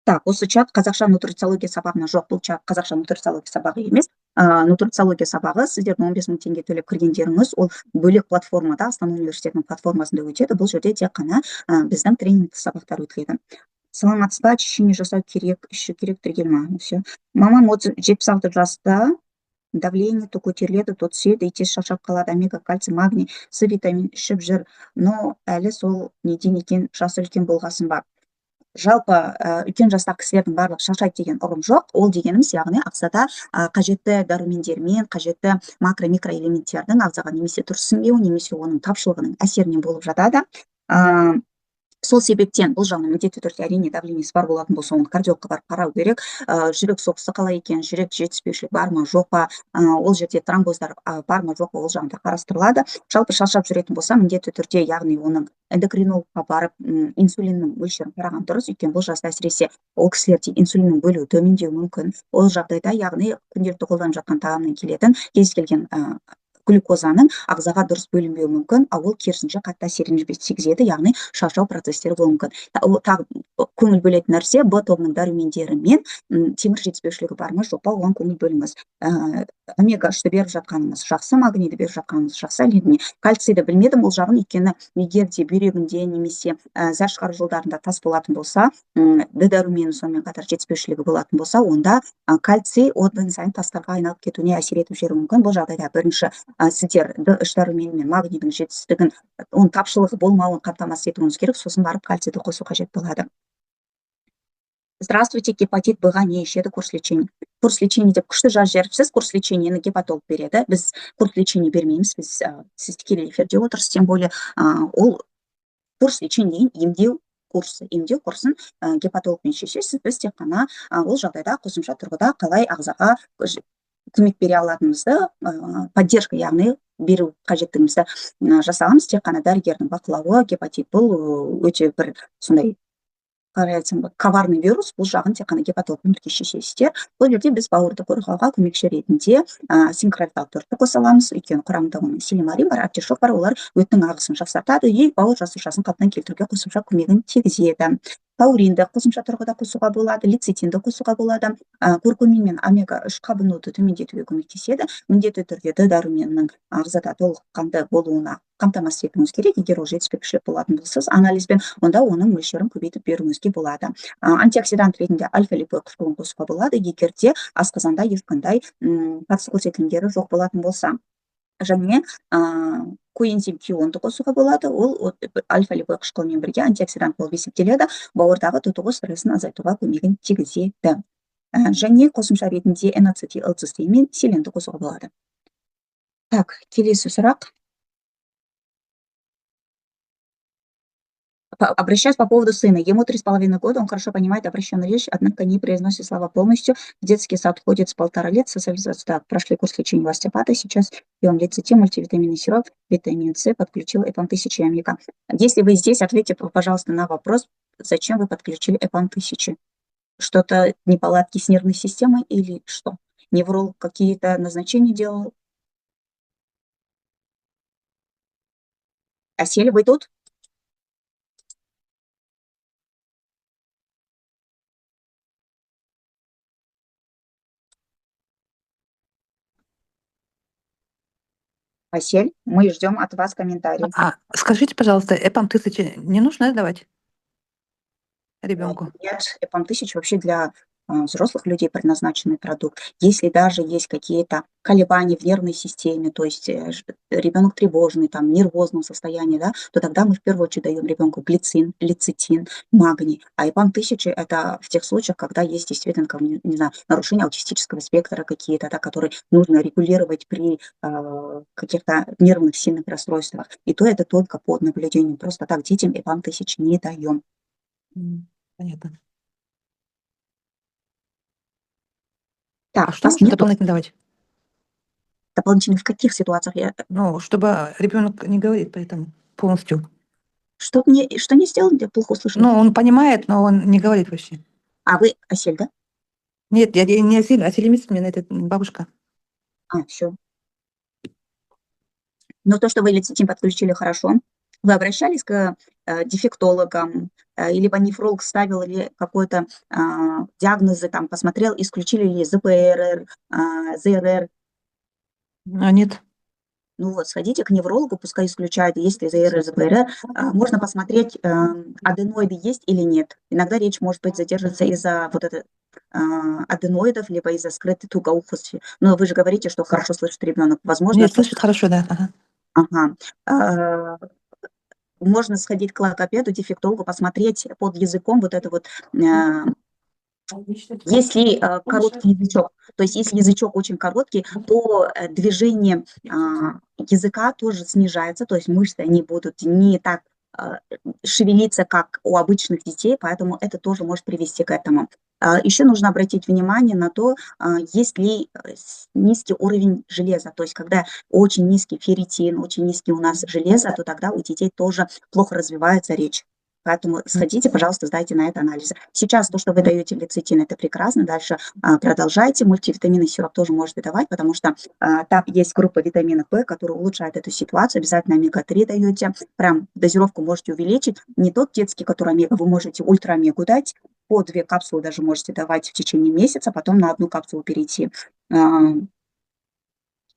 Так, осы чат қазақша нутрициология сабағына жоқ, бұл чат қазақша нутрициология сабағы емес. Нутрициология сабағы сіздердің 15 000 теңге төлеп кіргендеріңіз, ол бөлек платформада, Астана университетінің платформасында өтеді. Бұл жерде тек қана біздің тренингтік сабақтар өтіледі. Саламатсыз ба, очищение жасау керек, ішу керек тригельма. Все. Мамам 76 жаста, давление то көтеріледі, то түседі, тез шаршап қалады, омега, кальций, магний, С витамин ішіп жүр, но әлі сол неден екен, жасы үлкен болғасын ба. Жалпы үлкен жастағы кісілердің барлығы шаршайды деген ұғым жоқ. Ол дегеніміз, яғни ағзада қажетті дәрумендермен, қажетті макро-микроэлементтердің ағзаға немесе дұрыс сіңбеуі, немесе оның тапшылығының әсерінен болып жатады. Сол себептен бұл жағынан міндетті түрде әрине давлениесі бар болатын болса, оны кардиологқа барып қарау керек. Жүрек соғысы қалай екен, жүрек жетіспеушілік бар ма, жоқ па, ол жерде тромбоздар бар ма, жоқ па, ол жағында қарастырылады. Жалпы шаршап жүретін болса, міндетті түрде, яғни оның эндокринологқа барып инсулиннің мөлшерін қараған дұрыс. Өйткені бұл жаста әсіресе ол кісілерде инсулиннің бөлуі төмендеуі мүмкін. Ол жағдайда, яғни күнделікті қолданып жатқан тағамнан келетін кез келген глюкозаның ағзаға дұрыс бөлінбеуі мүмкін, ал ол керісінше қатты әсерін тигізеді, яғни шаршау процестері болуы мүмкін. Тағы көңіл бөлетін нәрсе Б тобының дәрумендері мен темір жетіспеушілігі бар ма, жоқ па, оған көңіл бөліңіз. Омега 3-ті беріп жатқанымыз жақсы, магнийді беріп жатқанымыз жақсы, әрине. Кальцийді білмедім бұл жағын, өйткені егер де бүйрегінде немесе зәр шығару жолдарында тас болатын болса, Д дәрумені сонымен қатар жетіспеушілігі болатын болса, онда кальций одан сайын тастарға айналып кетуіне әсер етіп жүруі мүмкін. Бұл жағдайда бірінші сіздер Д3 дәрумені мен магнийдің жетіспеушілігін, оның тапшылығы болмауын қамтамасыз етуіңіз керек, сосын барып кальцийді қосу қажет болады. Здравствуйте, гепатит Б-ға не ішеді курс лечения? Курс лечения деп күшті жаз жеріпсіз, курс лечениені гепатолог береді. Біз курс лечения бермейміз, біз сіз тікелей эфирде отырсыз, тем более ол курс лечения емдеу курсын гепатологпен шешесіз. Біз тек қана ол жағдайда қосымша тұрғыда қалай ағзаға көмек бере алатынымызды, поддержка, яғни беру қажеттігімізді жасағымыз. Тек қана дәрігердің бақылауы. Гепатит бұл өте бір сондай коварный вирус, бұл жағын тек қана гепатологпен бірге шешесіздер. Бұл жерде біз бауырды қорғауға көмекші ретінде синкровитал 4-ті қоса аламыз, өйткені құрамында оның силимарин бар, артишок бар, олар өттің ағысын жақсартады и бауыр жасушасын қалпына келтіруге қосымша көмегін тигізеді. Тауринді қосымша тұрғыда қосуға болады, лецитинді қосуға болады, куркумин мен омега 3 қабынуды төмендетуге көмектеседі. Міндетті түрде Д дәруменінің ағзада толыққанды болуына қамтамасыз етуіңіз керек. Егер ол жетіспеушілік болатын болсаңыз, анализбен, онда оның мөлшерін көбейтіп беруіңізге болады. Антиоксидант ретінде альфа-липоид қышқылын қосуға болады, егер де асқазанда ешқандай қатысу көрсетілімдері жоқ болатын болса. Және коэнзим Q10-ды қосуға болады, ол альфа-липоид қышқылымен бірге антиоксидант болып есептеледі, бауырдағы тотығу стрессін азайтуға көмегін тигізеді. Және қосымша ретінде N-ацетилцистеин мен селенді қосуға болады. Так, келесі сұрақ. Обращаюсь по поводу сына. Ему 3,5 года, он хорошо понимает обращенную речь, однако не произносит слова полностью. В детский сад ходит с 1,5 лет, социализация. Прошли курс лечения у остеопата, сейчас пьем лецитин, мультивитаминный сироп, витамин С, подключил ЭПАМ-1000 и омега. Если вы здесь, ответьте, пожалуйста, на вопрос, зачем вы подключили ЭПАМ-1000? Что-то неполадки с нервной системой или что? Невролог какие-то назначения делал? Асель, вы тут? Асель, мы ждем от вас комментарий. Скажите, пожалуйста, ЭПАМ 1000 не нужно давать ребенку? Нет, ЭПАМ-1000 вообще для взрослых людей предназначенный продукт. Если даже есть какие-то колебания в нервной системе, то есть ребенок тревожный, там, нервозном состоянии, да, то тогда мы в первую очередь даем ребенку глицин, лецитин, магний. А ЭПАМ-1000 это в тех случаях, когда есть действительно, не знаю, нарушение аутистического спектра какие-то, да, которые нужно регулировать при каких-то нервных сильных расстройствах. И то это только под наблюдением. Просто так детям ЭПАМ-1000 не даем. Понятно. Так, А что вас нужно нет дополнительно давать? дополнительных в каких ситуациях? Ну, чтобы ребенок не говорит поэтому полностью. Что не сделал? Я плохо услышала. Ну, он понимает, но он не говорит вообще. А вы Асель, да? Нет, я не Асель, Асель Емельяновна, это бабушка. Все. Но то, что вы лецитин подключили, хорошо. Вы обращались к дефектологам, либо нефролог ставил ли какой-то диагнозы, там, посмотрел, исключили ли ЗПРР, ЗРР. Нет. Ну вот, сходите к неврологу, пускай исключают, есть ли ЗРР, ЗПРР. Можно посмотреть, аденоиды есть или нет. Иногда речь может быть задерживаться из-за вот это, аденоидов, либо из-за скрытой тугоухости. Но вы же говорите, что хорошо слышит ребенок. Возможно, Нет, слышит хорошо, да. Ага. Ага. Можно сходить к логопеду, дефектологу, посмотреть под языком вот это вот, если короткий язычок, то есть если язычок очень короткий, то движение языка тоже снижается, то есть мышцы, они будут не так шевелиться, как у обычных детей, поэтому это тоже может привести к этому. Еще нужно обратить внимание на то, есть ли низкий уровень железа, то есть когда очень низкий ферритин, очень низкий у нас железо, то тогда у детей тоже плохо развивается речь. Поэтому сходите, пожалуйста, сдайте на это анализы. Сейчас то, что вы даете лецитин, это прекрасно. Дальше продолжайте. Мультивитаминный сироп тоже можете давать, потому что там есть группа витамина В, которая улучшает эту ситуацию. Обязательно омега-3 даете. Прям дозировку можете увеличить. Не тот детский, который омега, вы можете ультра-омегу дать. По 2 капсулы даже можете давать в течение месяца, потом на 1 капсулу перейти.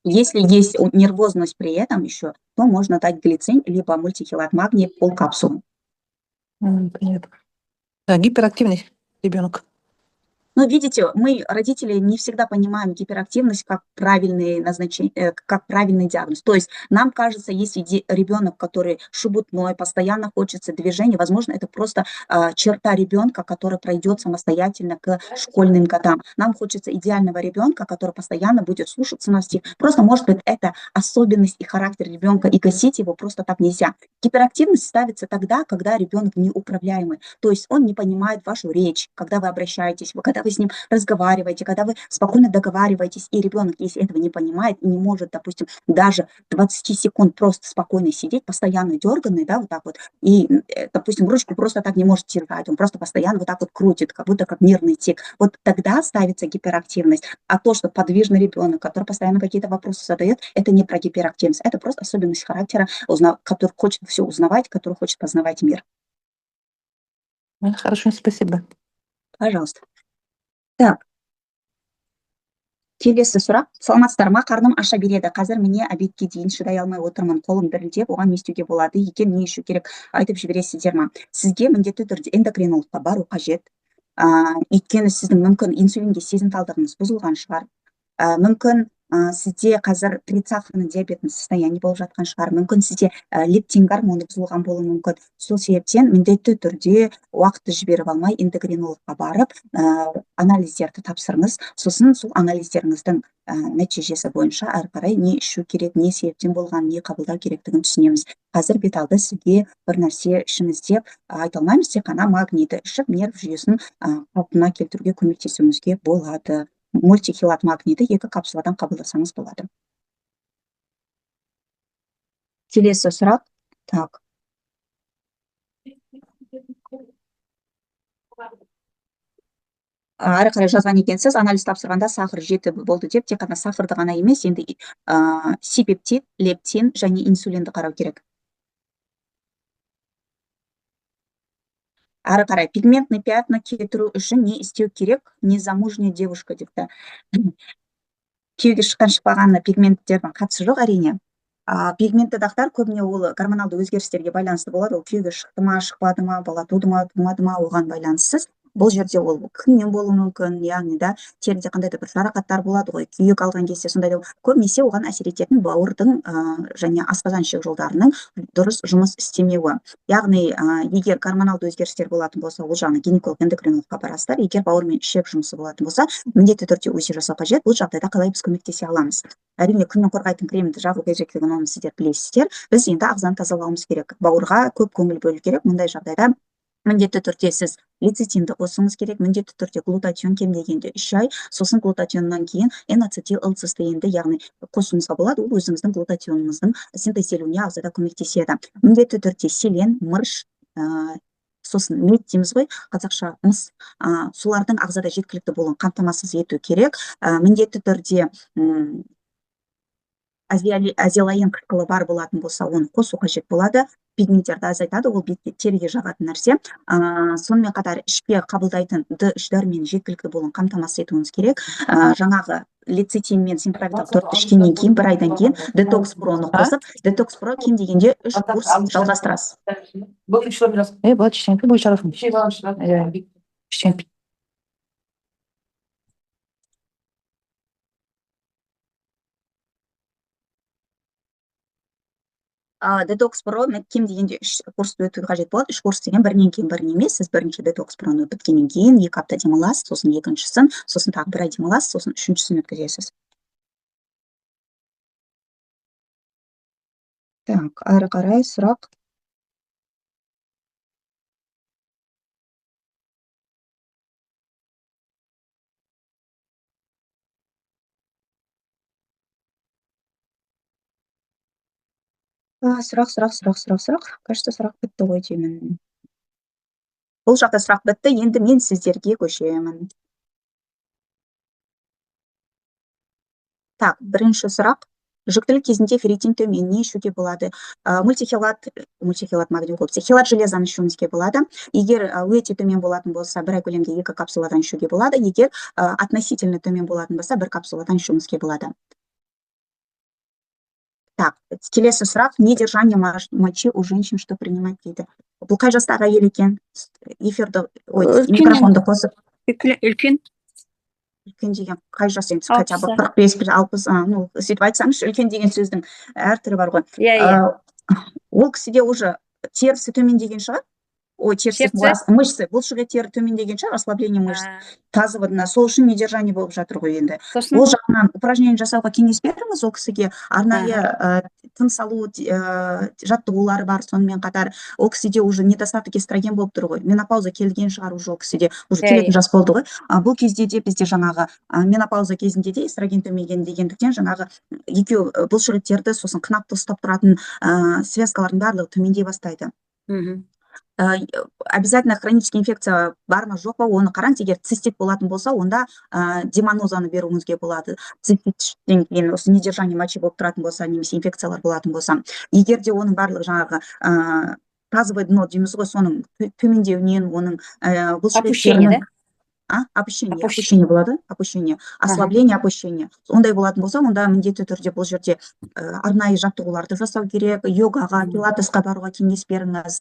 Если есть нервозность при этом еще, то можно дать глицин, либо мультихилат магний полкапсулы. Понятно. Да, гиперактивный ребенок. Ну, видите, мы, родители, не всегда понимаем гиперактивность как правильный как правильный диагноз. То есть нам кажется, если ребенок, который шебутной, постоянно хочется движения, возможно, это просто черта ребенка, который пройдет самостоятельно к школьным годам. Нам хочется идеального ребенка, который постоянно будет слушаться нас всех. Просто, может быть, это особенность и характер ребенка, и гасить его просто так нельзя. Гиперактивность ставится тогда, когда ребенок неуправляемый. То есть он не понимает вашу речь, когда вы обращаетесь, когда вы с ним разговариваете, когда вы спокойно договариваетесь, и ребенок, если этого не понимает и не может, допустим, даже 20 секунд просто спокойно сидеть, постоянно дерганный, да, вот так вот, и, допустим, ручку просто так не может держать, он просто постоянно вот так вот крутит, как будто как нервный тик. Вот тогда ставится гиперактивность. А то, что подвижный ребенок, который постоянно какие-то вопросы задает, это не про гиперактивность, это просто особенность характера, который хочет все узнавать, который хочет познавать мир. Хорошо, спасибо. Пожалуйста. Так. Келесі сұрақ. Саламатсыздар ма? Қарным аша береді. Қазір міне обедке дейін шыдай алмай отырмын. Қолым дірілдеп, оған не істеуге болады екен, не ішу керек, айтып жібересіздер ма? Сізге міндетті түрде эндокринологқа бару қажет. Өйткені сіздің мүмкін инсулинге сезімталдығыңыз бұзылған шығар. Мүмкін сізде қазір предсахарный диабетный состояние болып жатқан шығар. Мүмкін сізде лептин гормоны бұзылған болуы мүмкін. Сол себептен міндетті түрде уақытты жіберіп алмай эндокринологқа барып анализдерді тапсырыңыз. Сосын сол анализдеріңіздің нәтижесі бойынша әрі қарай не ішу керек, не себептен болған, не қабылдау керектігін түсінеміз. Қазір беталды сізге бір нәрсе ішіңіз деп айта алмаймыз, тек қана магнийді ішіп нерв жүйесін қалпына келтіруге көмектесуіңізге болады. Мультихилат магнийді 2 капсуладан қабылдасаңыз болады. Келесі сұрақ. Так. Әрі қарай жазған екенсіз, анализ тапсырғанда сахар 7 болды деп, тек қана сахарды ғана емес, енді сипептид, лептин және инсулинді қарау керек. Әрі қарай пигментный пятна кетіру үшін не істеу керек? Незамужняя девушка депті. Күйеуге шыққан шықпағанына пигменттердің қатысы жоқ әрине. Пигментті дақтар көбіне ол гормоналды өзгерістерге байланысты болады. Ол күйеуге шықты ма, шықпады ма, бала туды ма, тумады ма, оған байланыссыз. Бұл жерде ол күннен болуы мүмкін, яғни да теріде қандай да бір жарақаттар болады ғой. Күйік алған кезде сондай да көбінесе оған әсер ететін бауырдың және асқазан ішек жолдарының дұрыс жұмыс істемеуі. Яғни егер гормоналды өзгерістер болатын болса, ол жағына гинеколог эндокринологқа барасыздар. Егер бауыр мен ішек жұмысы болатын болса, міндетті түрде УЗИ жасау қажет. Бұл жағдайда қалай біз көмектесе аламыз? Әрине күннен қорғайтын кремді жағу қажеттігін оны сіздер білесіздер. Біз енді ағзаны тазалауымыз керек. Бауырға көп көңіл бөлу керек. Мұндай жағдайда міндетті түрде сіз лецитинді қосуыңыз керек. Міндетті түрде глутатион кем дегенде 3 ай, сосын глутатионнан кейін N-ацетилцистеинді, яғни қосуыңызға болады. Ол өзіңіздің глутатионыңыздың синтезделуіне ағзада көмектеседі. Міндетті түрде селен, мырыш, сосын мед дейміз ғой, қазақша мыс, солардың ағзада жеткілікті болуын қамтамасыз ету керек. Міндетті түрде азелаин қышқылы бар болатын болса, оны қосу қажет болады. Пигменттерді азайтады, ол бетке теріге жағатын нәрсе. Сонымен қатар ішпе қабылдайтын D3 дәрімен жеткілікті болуын қамтамасыз етуіңіз керек. Жаңағы лецитин мен синправитал 4 ішкеннен кейін, 1 айдан кейін детокс проны қосып, детокс про кем дегенде 3 курс жалғастырасыз. болады, ештеңе бұл шарафым. Ештеңе. Детокс про кем дегенде 3 курсты өту қажет болады. 3 курс деген бірінен кейін бірін емес. Сіз бірінші детокс проны біткеннен кейін 2 апта демаласыз, сосын екіншісін, сосын тағы 1 ай демаласыз, сосын үшіншісін өткізесіз. Так, ары қарай сұрақ. Сұрақ. Кажется, сұрақ бітті ғой деймін. Бұл жақта сұрақ бітті, енді мен сіздерге көшемін. Так, бірінші сұрақ. Жүктілік кезінде ферритин төмен не ішуге болады? Мультихелат магний болыпты. Хелат железаны ішуімізге болады. Егер өте төмен болатын болса, 1 ай көлемде 2 капсуладан ішуге болады. Егер относительно төмен болатын болса, 1 капсуладан ішуімізге болады. Так, келесі сұрақ. Недержание мочи у женщин, что принимать дейді. Бұл қай жастағы әйел екен? Эфирді, микрофонды қосып. Үлкен. Үлкен деген қай жас енді? Хотя бы 45-60, ну, сөйтіп айтсаңыз, үлкен деген сөздің әр түрі бар ғой. Ол кісіде уже терісі төмен деген шығар. Мышцы, бұлшық еттері төмендеген шығар, расслабление мышц, тазоводына, сол үшін недержание болып жатыр ғой енді. Ол жағынан упражнение жасауға кеңес беріңіз, ол кісіге арнайы тыныс алу жаттығулары бар. Сонымен қатар ол кісіде уже недостаток эстроген болып тұр ғой. Менопауза келген шығар уже ол кісіде, уже келетін жас болды ғой. Бұл кезде де бізде жаңағы менопауза кезінде де эстроген төмеген дегендіктен жаңағы екеу бұлшық еттерді сосын қынапты ұстап тұратын связкалардың барлығы төмендей бастайды. Обязательно хронический инфекция бар ма жоқ па, оны қараңыз. Егер цистит болатын болса, онда демонозаны беруіңізге болады. Циститтен кейін осы недержание мочи болып тұратын болса, немесе инфекциялар болатын болса. Егер де оның барлығы жаңағы тазовое дно дейміз ғой, соның төмендеуінен, оның бұлшық еттерінің опущение болады, ослабление, опущение. Ондай болатын болса, онда міндетті түрде бұл жерде арнайы жаттығуларды жасау керек, йогаға, пилатесқа баруға кеңес беріңіз.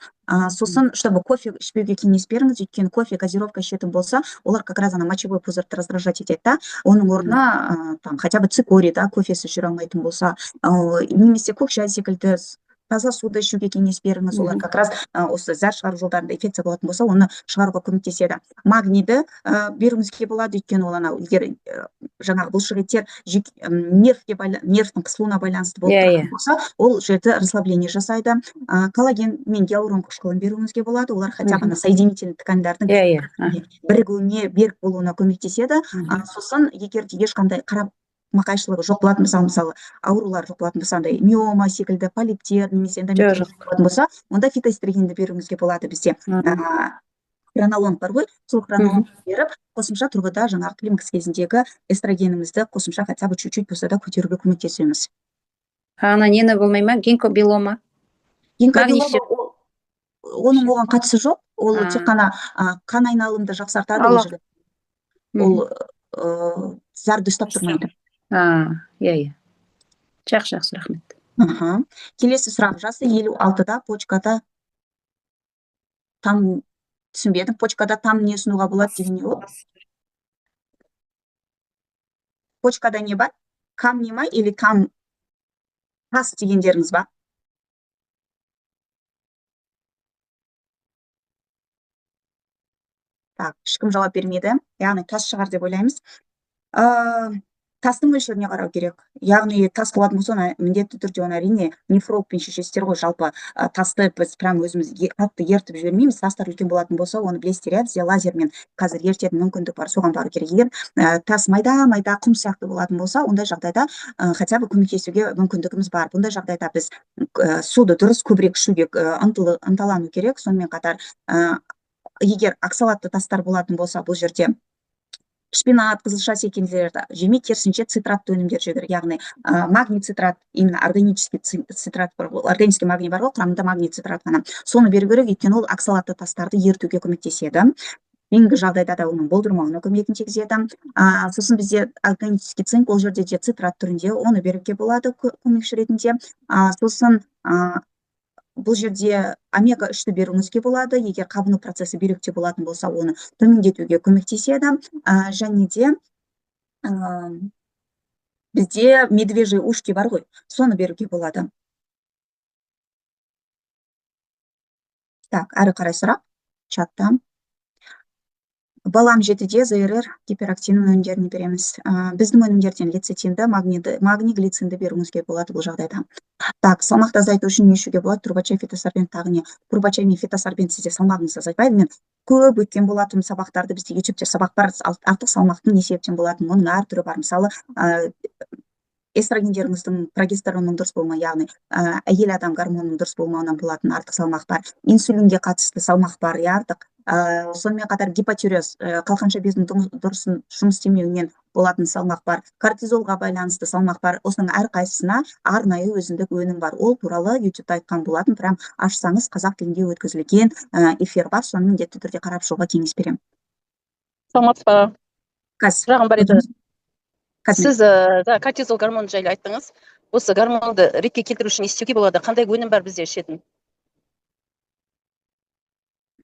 Сосын, чтобы кофе ішпеуге кеңес беріңіз, өйткені кофе, газировка ішетін болса, олар как раз мочевой пузырьды раздражать етеді. Оның орнына хотя бы цикорий, кофесі жүре алмайтын болса, немесе көк шай секілді таза суды ішуге кеңес беріңіз. Олар как раз осы зәр шығару жолдарында инфекция болатын болса, оны шығаруға көмектеседі. Магнийді беруіңізге болады, өйткені ол анау егер жаңағы бұлшық еттер нервтің қысылуына байланысты болып тұрған болса, ол жерде расслабление жасайды. Коллаген мен гиалурон қышқылын беруіңізге болады. Олар хотя бы соединительный ткандардың бірігуіне, берік болуына көмектеседі. Сосын егер де ешқандай мақайшылығы жоқ болатын болса, мысалы аурулар жоқ болатын болса, миома секілді, полиптер немесе эндометриоз болатын болса, онда фитоэстрогенді беруіңізге болады. Бізде хронолон бар ғой, сол хронолон беріп, қосымша тұрғыда жаңағы климакс кезіндегі эстрогенімізді қосымша хотя бы чуть-чуть болса да көтеруге көмектесеміз. Ана нені болмай ма? Гинкобилома? Гинкобилома оның оған қатысы жоқ. Ол тек қана қан айналымды жақсартады. Ол зарды ұстап тұрмайды. Жақсы, рахмет. Келесі сұрақ. Жасы 56-да почкада там, түсінбедім, почкада там не ұсынуға болады деген не ол? Почкада не бар? Кам не ма или кам тас дегендеріңіз ба? Так, ешкім жауап бермеді. Яғни тас шығар деп ойлаймыз. Тастың мөлшеріне қарау керек. Яғни тас болатын болса, оны міндетті түрде оны әрине нефрологпен шешесіздер ғой. Жалпы тасты біз прям өзіміз қатты ертіп жібермейміз. Тастар үлкен болатын болса, оны білесіздер, иә, бізде лазермен қазір ертетін мүмкіндік бар, соған бару керек. Егер тас майда құм сияқты болатын болса, ондай жағдайда хотя бы көмектесуге мүмкіндігіміз бар. Бұндай жағдайда біз суды дұрыс көбірек ішуге ынталану керек. Сонымен қатар егер оксалатты тастар болатын болса, бұл жерде шпинат, қызылша секілділерді жемей, керісінше цитратты өнімдер жеу керек. Яғни магний цитрат, именно органический цитрат бар, органический магний бар ғой, құрамында магний цитрат ғана. Соны беру керек, өйткені ол оксалатты тастарды ертуге көмектеседі. Кейінгі жағдайда да оның болдырмауына көмегін тигізеді. Сосын бізде органический цинк, ол жерде де цитрат түрінде, оны беруге болады көмекші ретінде. Сосын бұл жерде омега 3-ті беруіңізге болады. Егер қабыну процесі бүйректе болатын болса, оны төмендетуге көмектеседі. Және де бізде медвежий ушки бар ғой, соны беруге болады. Так, әрі қарай сұрақ чатта. Балам 7-де ЗРР гиперактивный өнімдерін береміз. Біздің өнімдерден лецитинді, магний глицинді беруіңізге болады бұл жағдайда. Так, салмақты азайту үшін не ішуге болады? Турбачай, фитосорбент, тағы не? Турбачай мен фитосорбент сізде салмағыңызды азайтпайды. Мен көп өткен болатын сабақтарды, бізде YouTube-те сабақ бар, артық салмақтың не себептен болатын, оның әр түрі бар. Мысалы, эстрогендеріңіздің, прогестеронның дұрыс болмауы, яғни әйел адам гормонының дұрыс болмауынан болатын артық салмақ бар. Инсулинге қатысты салмақ бар, артық. Сонымен қатар гипотиреоз, қалқанша бездің дұрыс жұмыс істемеуінен болатын салмақ бар. Кортизолға байланысты салмақ бар. Осының әрқайсысына арнайы өзіндік өнім бар. Ол туралы YouTube-та айтқан болатын. Прям ашсаңыз, қазақ тілінде өткізілген эфир бар. Соны міндетті түрде қарап шығуға кеңес беремін. Саламатсыз ба? Сұрағым бар еді. Сіз кортизол гормоны жайлы айттыңыз. Осы гормонды ретке келтіру үшін не істеуге болады? Қандай өнім бар бізде ішетін?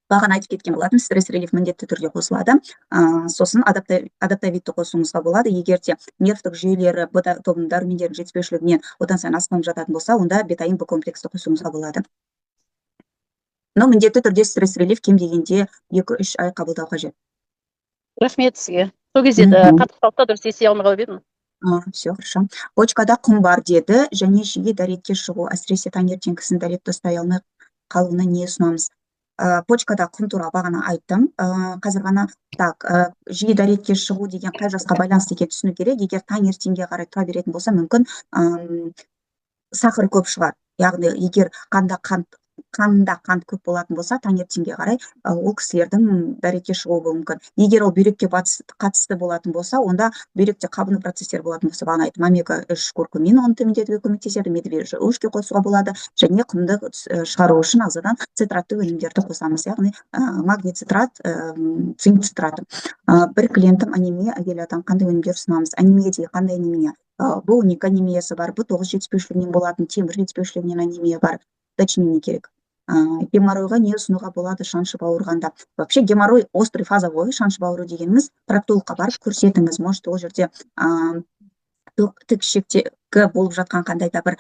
Бағана айтып кеткен болатын, стресс релиф міндетті түрде қосылады. Сосын адаптавитті қосуыңызға болады. Егер де нервтік жүйелері Б тобының дәрумендерінің жетіспеушілігінен одан сайын асқынып жататын болса, онда бетаин Б комплексті қосуыңызға болады. Но міндетті түрде стресс релиф кем дегенде 2-3 ай қабылдау қажет. Рахмет сізге. Сол кезде қатып қалыпта дұрыс ести алмай қалып едім. Все, хорошо. Почкада құм бар деді, және жиі дәретке шығу, әсіресе таңертең кісінің дәретті ұстай алмай қалуына не ұсынамыз? Почкада құм туралы бағана айттым. Қазір ғана жиі дәретке шығу деген қай жасқа байланысты екенін түсіну керек. Егер таңертеңге қарай тұра беретін болса, мүмкін сахар көп шығар. Яғни егер қанда қант көп болатын болса, таңертеңге қарай ол кісілердің дәретке шығуы мүмкін. Егер ол бүйрекке қатысты болатын болса, онда бүйректе қабыну процестер болатын болса, бағана айттым, омега 3 куркумин оны төмендетуге көмектеседі, медвежий ушке қосуға болады, және құмды шығару үшін ағзадан цитратты өнімдерді қосамыз, яғни магний цитрат, цинк цитраты. Бір клиентім анемия, әйел адам, қандай өнімдер ұсынамыз? Анемия дейді, қандай анемия? Б12 анемиясы бар, Б9 жетіспеушілігінен болатын, темір жетіспеушілігінен анемия бар. Уточнение керек. Геморройға не ұсынуға болады шаншып ауырғанда? Вообще геморрой острый фазовой, шаншып ауыру дегеніміз проктологқа барып көрсетіңіз. Может, ол жерде тік ішектегі болып жатқан қандай да бір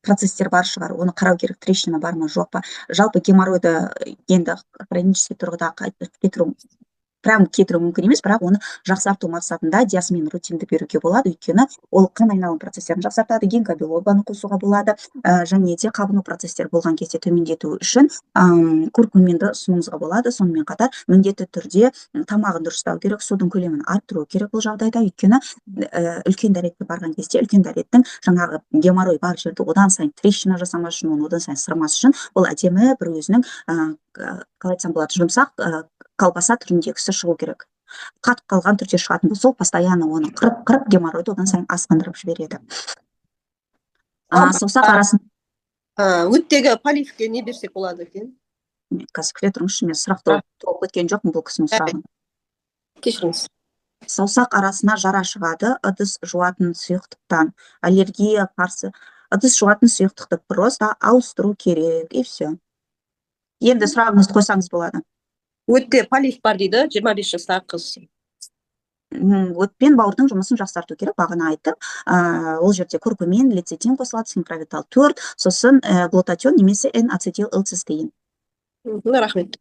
процестер бар шығар, оны қарау керек, трещина бар ма, жоқ па. Жалпы геморройды енді хронический тұрғыда кетіру мүмкін емес, бірақ оны жақсарту мақсатында диасмен рутинді беруге болады, өйткені ол қан айналым процестерін жақсартады, гинкобилобаны қосуға болады, және де қабыну процестер болған кезде төмендету үшін куркуминді ұсынуыңызға болады. Сонымен қатар міндетті түрде тамағын дұрыстау керек, судың көлемін арттыру керек бұл жағдайда, өйткені үлкен дәретке барған кезде үлкен дәреттің жаңағы геморрой бар жерді одан сайын трещина жасамас үшін, оны одан сайын сырмас үшін, ол әдемі бір өзінің қалай айтсам болады, жұмсақ колбаса түріндегісі шығу керек. Қатып қалған түрде шығатын болса, постоянно оны қырып геморройды одан сайын асқындырып жібереді. Саусақ арасын өттегі полифке не берсек болады екен? Қазір күте тұрыңызшы, мен сұрақты толық өткен жоқпын бұл кісінің сұрағын. Кешіріңіз. Саусақ арасына жара шығады, ыдыс жуатын сұйықтықтан, аллергия қарсы ыдыс жуатын сұйықтықты просто ауыстыру керек, и все. Енді сұрағыңызды қойсаңыз болады. өтте полив бар дейді 25 жастағы қыз. Өтпен бауырдың жұмысын жақсарту керек, бағана айттым. Ол жерде куркумин, лецитин қосылады, синкровитал 4, сосын глутатион немесе N-ацетилэлцистеин. Рахмет.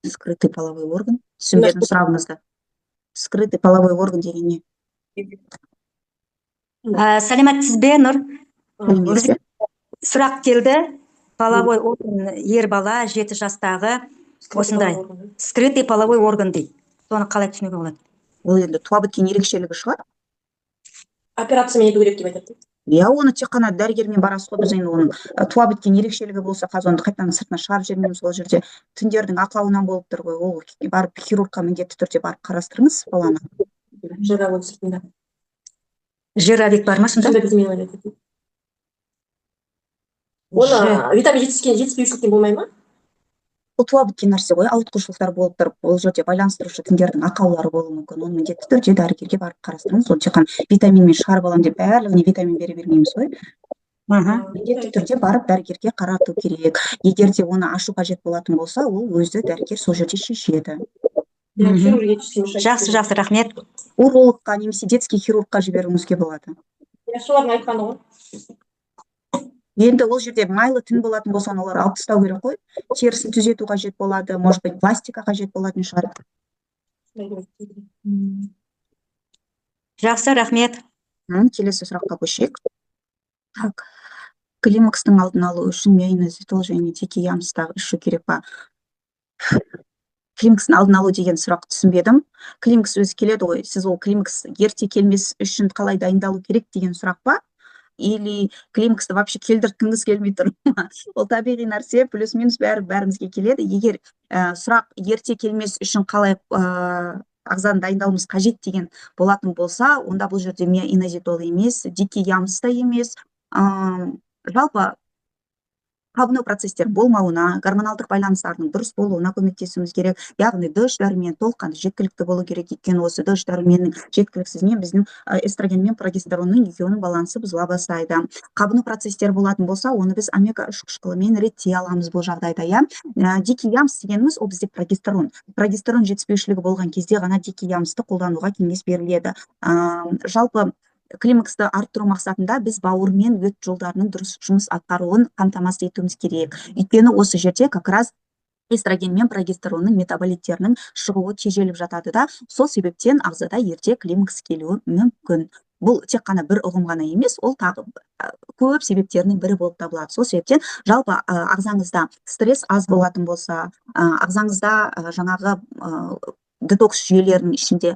Скрытый половой орган. Түсінбедім сұрағыңызды. Скрытый половой орган деген не? Сәлеметсіз бе, Нұр? Сәлеметсіз бе? Сұрақ келді. Половой орган ер бала 7 жастағы осындай. Скрытый половой орган дейді. Соны қалай түсінуге болады? Ол енді туа біткен ерекшелігі шығар. Операциямен ету керек деп айтады. Иә, оны тек қана дәрігермен барасыз ғой, біз енді оның туа біткен ерекшелігі болса, қазір оны қайтадан сыртына шығарып жібермейміз, ол жерде тіндердің ақауынан болып тұр ғой, ол барып хирургқа міндетті түрде барып қарастырыңыз баланы. Жировой сыртында. Жировик бар ма сонда? Оны витамин жетіспеушіліктен болмай ма? Ол туа біткен нәрсе ғой, ауытқушылықтар болып тұрып, ол жерде байланыстырушы тіндердің ақаулары болуы мүмкін. Оны міндетті түрде дәрігерге барып қарастырыңыз. Ол тек қана витаминмен шығарып аламын деп барлығына витамин бере бермейміз ғой. Міндетті түрде барып дәрігерге қарату керек. Егер де оны ашу қажет болатын болса, ол өзі дәрігер сол жерде шешеді. Жақсы, рахмет. Урологқа немесе детский хирургқа жіберуіңізге болады. Солардың айтқаны ғой. Енді ол жерде майлы тін болатын болса, олар алып тастау керек қой. Терісін түзету қажет болады, может быть, пластика қажет болатын шығар. Жақсы, рахмет. Келесі сұраққа көшейік. Так, климакстың алдын алу үшін миоинозитол және дикиямстағы ішу керек па? Климакстың алдын алу деген сұрақ түсінбедім. Климакс өзі келеді ғой, сіз ол климакс ерте келмес үшін қалай дайындалу керек деген сұрақ па? Или климаксты вообще келдірткіңіз келмей тұр ма? Ол табиғи нәрсе, плюс-минус бәрімізге келеді. Егер сұрақ ерте келмес үшін қалай ағзаны дайындауымыз қажет деген болатын болса, онда бұл жерде миоинозитол емес, дикиямс та емес. Жалпы қабыну процестер болмауына, гормоналдық байланыстардың дұрыс болуына көмектесуіміз керек. Яғни д3 дәрумен толыққанды жеткілікті болу керек, екен осы д3 дәруменнің жеткіліксіздігінен біздің эстроген мен прогестеронның екеуінің балансы бұзыла бастайды. Қабыну процестер болатын болса, оны біз омега-3 қышқылымен реттей аламыз бұл жағдайда. Дикиямс дегеніміз ол бізде прогестерон. Прогестерон жетіспеушілігі болған кезде ғана дикиямсты қолдануға кеңес беріледі. Жалпы климаксты арттыру мақсатында біз бауыр мен өт жолдарының дұрыс жұмыс атқаруын қамтамасыз етуіміз керек. Өйткені осы жерде как раз эстроген мен прогестеронның метаболиттерінің шығуы тежеліп жатады да, сол себептен ағзада ерте климакс келуі мүмкін. Бұл тек қана бір ұғым ғана емес, ол тағы көп себептерінің бірі болып табылады. Сол себептен жалпы ағзаңызда стресс аз болатын болса, ағзаңызда жаңағы детокс жүйелерінің ішінде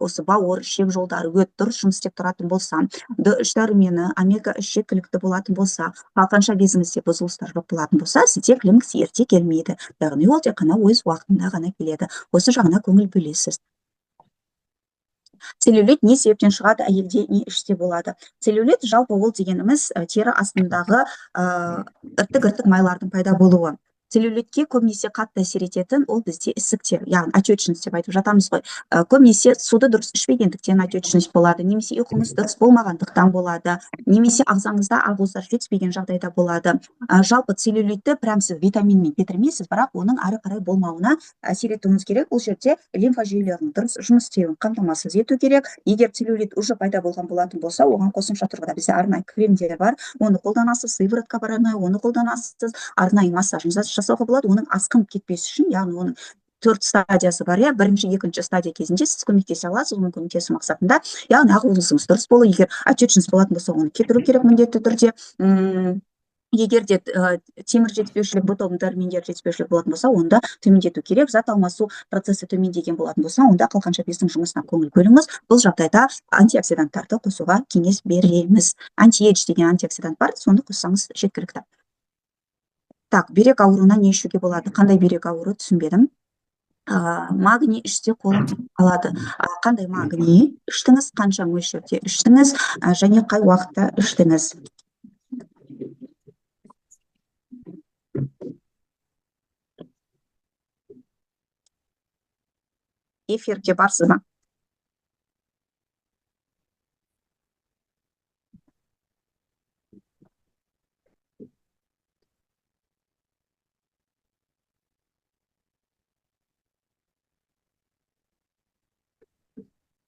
осы бауыр, ішек жолдары, өт дұрыс жұмыс істеп тұратын болса, д3 дәрумені, омега-3 жеткілікті болатын болса, қалқанша безіңізде бұзылыстар жоқ болатын болса, сізде климакс ерте келмейді. Яғни ол тек қана өз уақытында ғана келеді. Осы жағына көңіл бөлесіз. Целлюлит не себептен шығады, әйелде не іште болады? Целлюлит жалпы ол дегеніміз тері астындағы іртік майлардың пайда болуы. Целлюлитке көбінесе қатты әсер ететін ол бізде ісіктер, яғни отечность деп айтып жатамыз ғой. Көбінесе суды дұрыс ішпегендіктен отечность болады, немесе ұйқыңыз дұрыс болмағандықтан болады, немесе ағзаңызда ақуыздар жетіспеген жағдайда болады. Жалпы целлюлитті прям сіз витаминмен кетірмейсіз, бірақ оның ары қарай болмауына әсер етуіңіз керек. Ол жерде лимфа жүйелерінің дұрыс жұмыс істеуін қамтамасыз ету керек. Егер целлюлит уже пайда болған болатын болса, оған қосымша тұрғыда бізде арнайы кремдер бар, оны қолданасыз, сыворотка бар арнайы, оны қолданасыз, арнайы массаж жасауға болады, оның асқынып кетпес үшін, яғни оның 4 стадиясы бар, бірінші, екінші стадия кезінде сіз көмектесе аласыз, оның көмектесу мақсатында, яғни ақуызыңыз дұрыс болу, егер отечность болатын болса, оны кетіру керек міндетті түрде. Егер де темір жетіспеушілік, ботолдың дәрумендер жетіспеушілік болатын болса, онда төмендету керек. Зат алмасу процесі төмендеген болатын болса, онда қалқанша бездің жұмысына көңіл бөліңіз. Бұл жағдайда антиоксиданттарды қосуға кеңес береміз. Антиэйдж деген антиоксидант бар, соны қоссаңыз жеткілікті. Так, бүйрек ауруына не ішуге болады? Қандай бүйрек ауру түсінбедім. Магний ішсе қолы қалады. Қандай магний іштіңіз, қанша мөлшерде іштіңіз, және қай уақытта іштіңіз? Эфирге барсыз ба?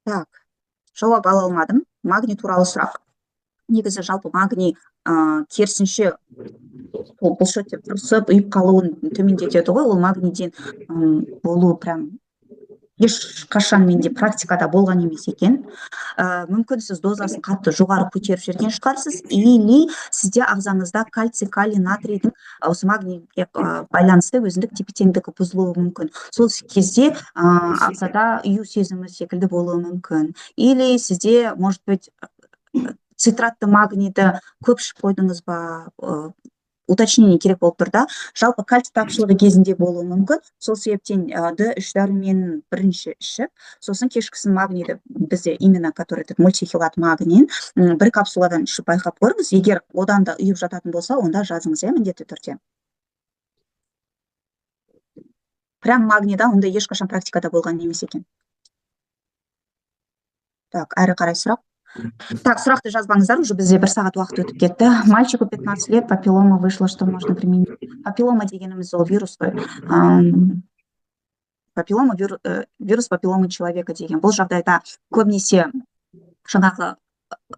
Так, жауап ала алмадым. Магний туралы сұрақ. Негізі жалпы магний керісінше бұлшық ұрысып, ұйып қалуын төмендетеді ғой. Ол магнийден болу прям ешқашан менде практикада болған емес екен. Мүмкін сіз дозасын қатты жоғары көтеріп жүрген шығарсыз, или сізде ағзаңызда кальций, калий, натрийдің осы магнийге байланысты өзіндік тепе теңдігі бұзылуы мүмкін. Сол кезде ағзада ұю сезімі секілді болуы мүмкін. Или сізде, может быть, цитратты магнийді көп ішіп қойдыңыз ба, уточнение керек болып тұр да. Жалпы кальций тапшылығы кезінде болуы мүмкін. Сол себептен D3 дәруменін бірінші ішіп, сосын кешкісін магнийді бізде именно который мультихилат магнийін бір капсуладан ішіп байқап көріңіз. Егер одан да ұйып жататын болса, онда жазыңыз, міндетті түрде. Прям магнийда онда ешқашан практикада болған емес екен. Так, әрі қарай сұрақ. Так, сұрақты жазбаңыздар, уже бізде 1 сағат уақыт өтіп кетті. Мальчику 15 лет, папиллома вышло, что можно применить. Папиллома дегеніміз ол вирус қой. Папиллома, вирус папилломы человека деген. Бұл жағдайда көбінесе жаңағы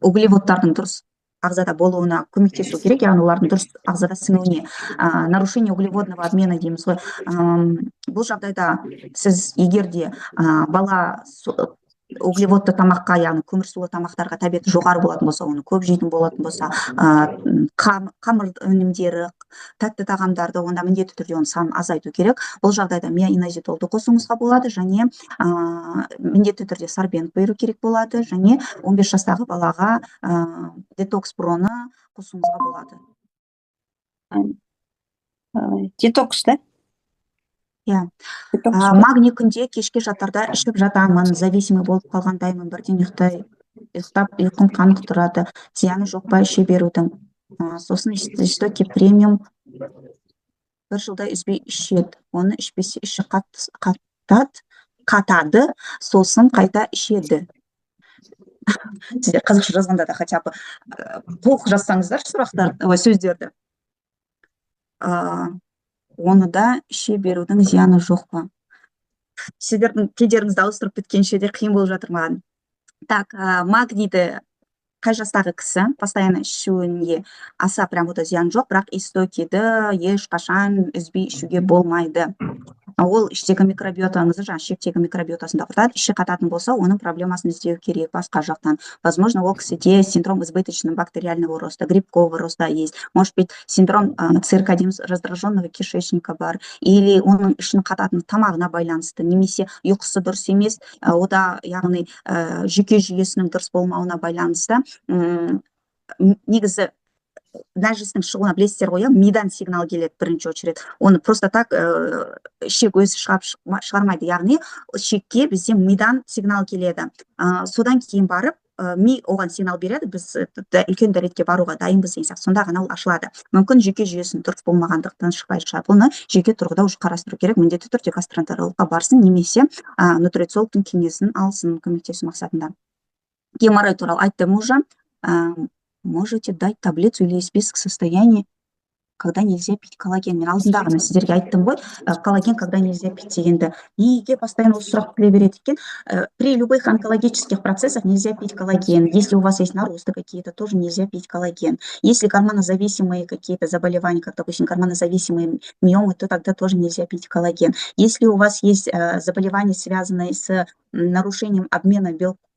углеводтардың дұрыс ағзада болуына көмектесу керек, яғни олардың дұрыс ағзада сіңуіне. Нарушение углеводного обмена дейміз ғой. Бұл жағдайда сіз егерде бала углеводты тамаққа, яғни көмірсулы тамақтарға тәбеті жоғары болатын болса, оны көп жейтін болатын болса, қамыр өнімдері, тәтті тағамдарды, онда міндетті түрде оның санын азайту керек. Бұл жағдайда миоинозитолды қосуыңызға болады, және міндетті түрде сорбент беру керек болады, және 15 жастағы балаға детокс проны қосуыңызға болады. Детокс, да? Иә. Магний күнде кешке жатарда ішіп жатамын, зависимый болып қалғандаймын, бірден ұйықтап ұйқым қанық тұрады, зияны жоқ па іше берудің. Сосын истоки премиум 1 жылда үзбей ішеді, оны ішпесе іші қатады, сосын қайта ішеді. Сіздер қазақша жазғанда да хотя бы толық жазсаңыздар сөздерді. Оны да іше берудің зияны жоқ па? Сіздердің кедеріңізді ауыстырып біткенше де қиын болып жатыр маған. Так, магнийді қай жастағы кісі постоянно ішуіне аса прям зиян жоқ, бірақ истокиді ешқашан үзбей ішуге болмайды. Ол іштегі микробиотаңызды, шектегі микробиотасын да құртады. Іші қататын болса, оның проблемасын іздеу керек басқа жақтан. Возможно, ол кісіде синдром избыточного бактериального роста, грибкового роста есть. Может быть, синдром циркадим раздраженного кишечника бар. Или оның ішін қататын тамағына байланысты, немесе ұйқысы дұрыс емес, ода яғни жүйке жүйесінің дұрыс болмауына байланысты. Негізі нәжістің шығуына білесіздер ғой, мидан сигнал келеді бірінші очередь. Оны просто так ішек өзі шығармайды, яғни ішекке бізде мидан сигнал келеді. Содан кейін барып, ми оған сигнал береді, біз үлкен дәретке баруға дайынбыз деген сияқты, сонда ғана ол ашылады. Мүмкін жүйке жүйесінің дұрыс болмағандықтан шықпай шығады. Бұны жүйке тұрғыда уже қарастыру керек, міндетті түрде гастроэнтерологқа барсын, немесе нутрициологтың кеңесін алсын көмектесу мақсатында. Геморрой туралы айттым уже. Можете дать таблицу или список состояний, когда нельзя пить коллаген. Мен алдындағыны сіздерге айттым ғой, коллаген, когда нельзя пить дегенді. Неге постоянно осы сұрақ келе береді екен? При любых онкологических процессах нельзя пить коллаген. Если у вас есть наросты какие-то, тоже нельзя пить коллаген. Если гормонозависимые какие-то заболевания, как, допустим, гормонозависимые миомы, то тогда тоже нельзя пить коллаген. Если у вас есть заболевания, связанные с нарушением обмена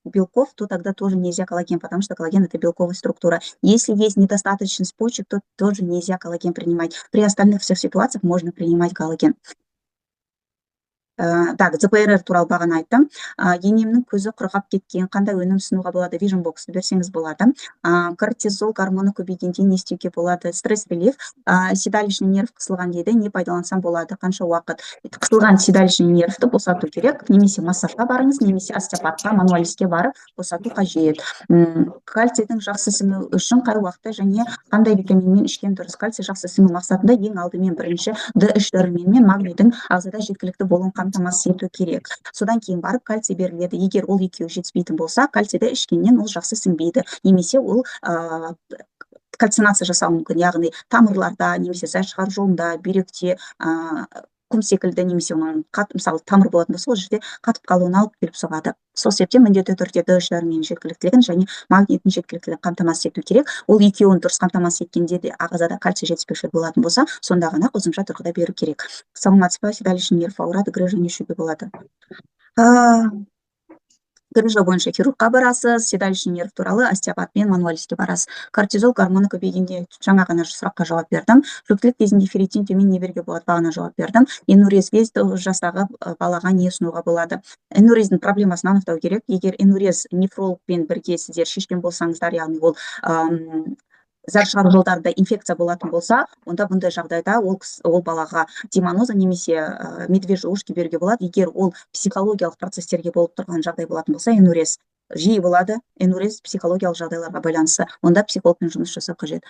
белков, то тогда тоже нельзя коллаген, потому что коллаген — это белковая структура. Если есть недостаточность почек, то тоже нельзя коллаген принимать. При остальных всех ситуациях можно принимать коллаген. Так, ЗПРР туралы бағана айттым. Енемнің көзі құрғап кеткен, қандай өнім ұсынуға болады? Vision Box берсеңіз болады. Кортизол гормоны көбейгенде не істеуге болады? Стресс релиф, седалищный нерв қысылған дейді, не пайдалансам болады? Қанша уақыт? Қысылған седалищный нервті босату керек, немесе массажға барыңыз, немесе остеопатқа, мануалистке барып босату қажет. Кальцийдің жақсы сіңу үшін қай уақытта және қандай витаминмен ішкен дұрыс? Кальций жақсы сіңу мақсатында ең алдымен бірінші D3 дәруменімен магнийдің ағзада жеткілікті болуын қамтамасыз ету керек. Содан кейін барып кальций беріледі. Егер ол екеуі жетіспейтін болса, кальцийді ішкеннен ол жақсы сіңбейді. Немесе ол кальцинация жасауы мүмкін, яғни тамырларда, немесе зәр жолында, бүйректе, құм секілді, немесе оның мысалы тамыр болатын болса, ол жерде қатып қалуына алып келіп соғады. сол себептен міндетті түрде д дәріменің жеткіліктілігін және магниттің жеткіліктілігін қамтамасыз ету керек. Ол екеуін дұрыс қамтамасыз еткенде де ағзада кальций жетіспеушілігі болатын болса, сонда ғана қосымша тұрғыда беру керек. Саламатсыз ба? Седалищный нерв ауырады, грыжа нешеге болады? Грыжа бойынша хирургқа барасыз, седалищный нерв туралы остеопатпен мануалистке барасыз. Кортизол гормоны көбейгенде жаңа ғана сұраққа жауап бердім. Жүктілік кезінде ферритин төмен не беруге болады, бағана жауап бердім. Энурезге 9 жастағы балаға не ұсынуға болады? Энурездің проблемасын анықтау керек. Егер энурез нефрологпен бірге сіздер шешкен болсаңыздар, яғни ол зар шығару жолдарында инфекция болатын болса, онда бұндай жағдайда ол балаға демоноза немесе медвежий ушки беруге болады. Егер ол психологиялық процестерге болып тұрған жағдай болатын болса, энурез жиі болады. Энурез психологиялық жағдайларға байланысты, онда психологпен жұмыс жасау қажет.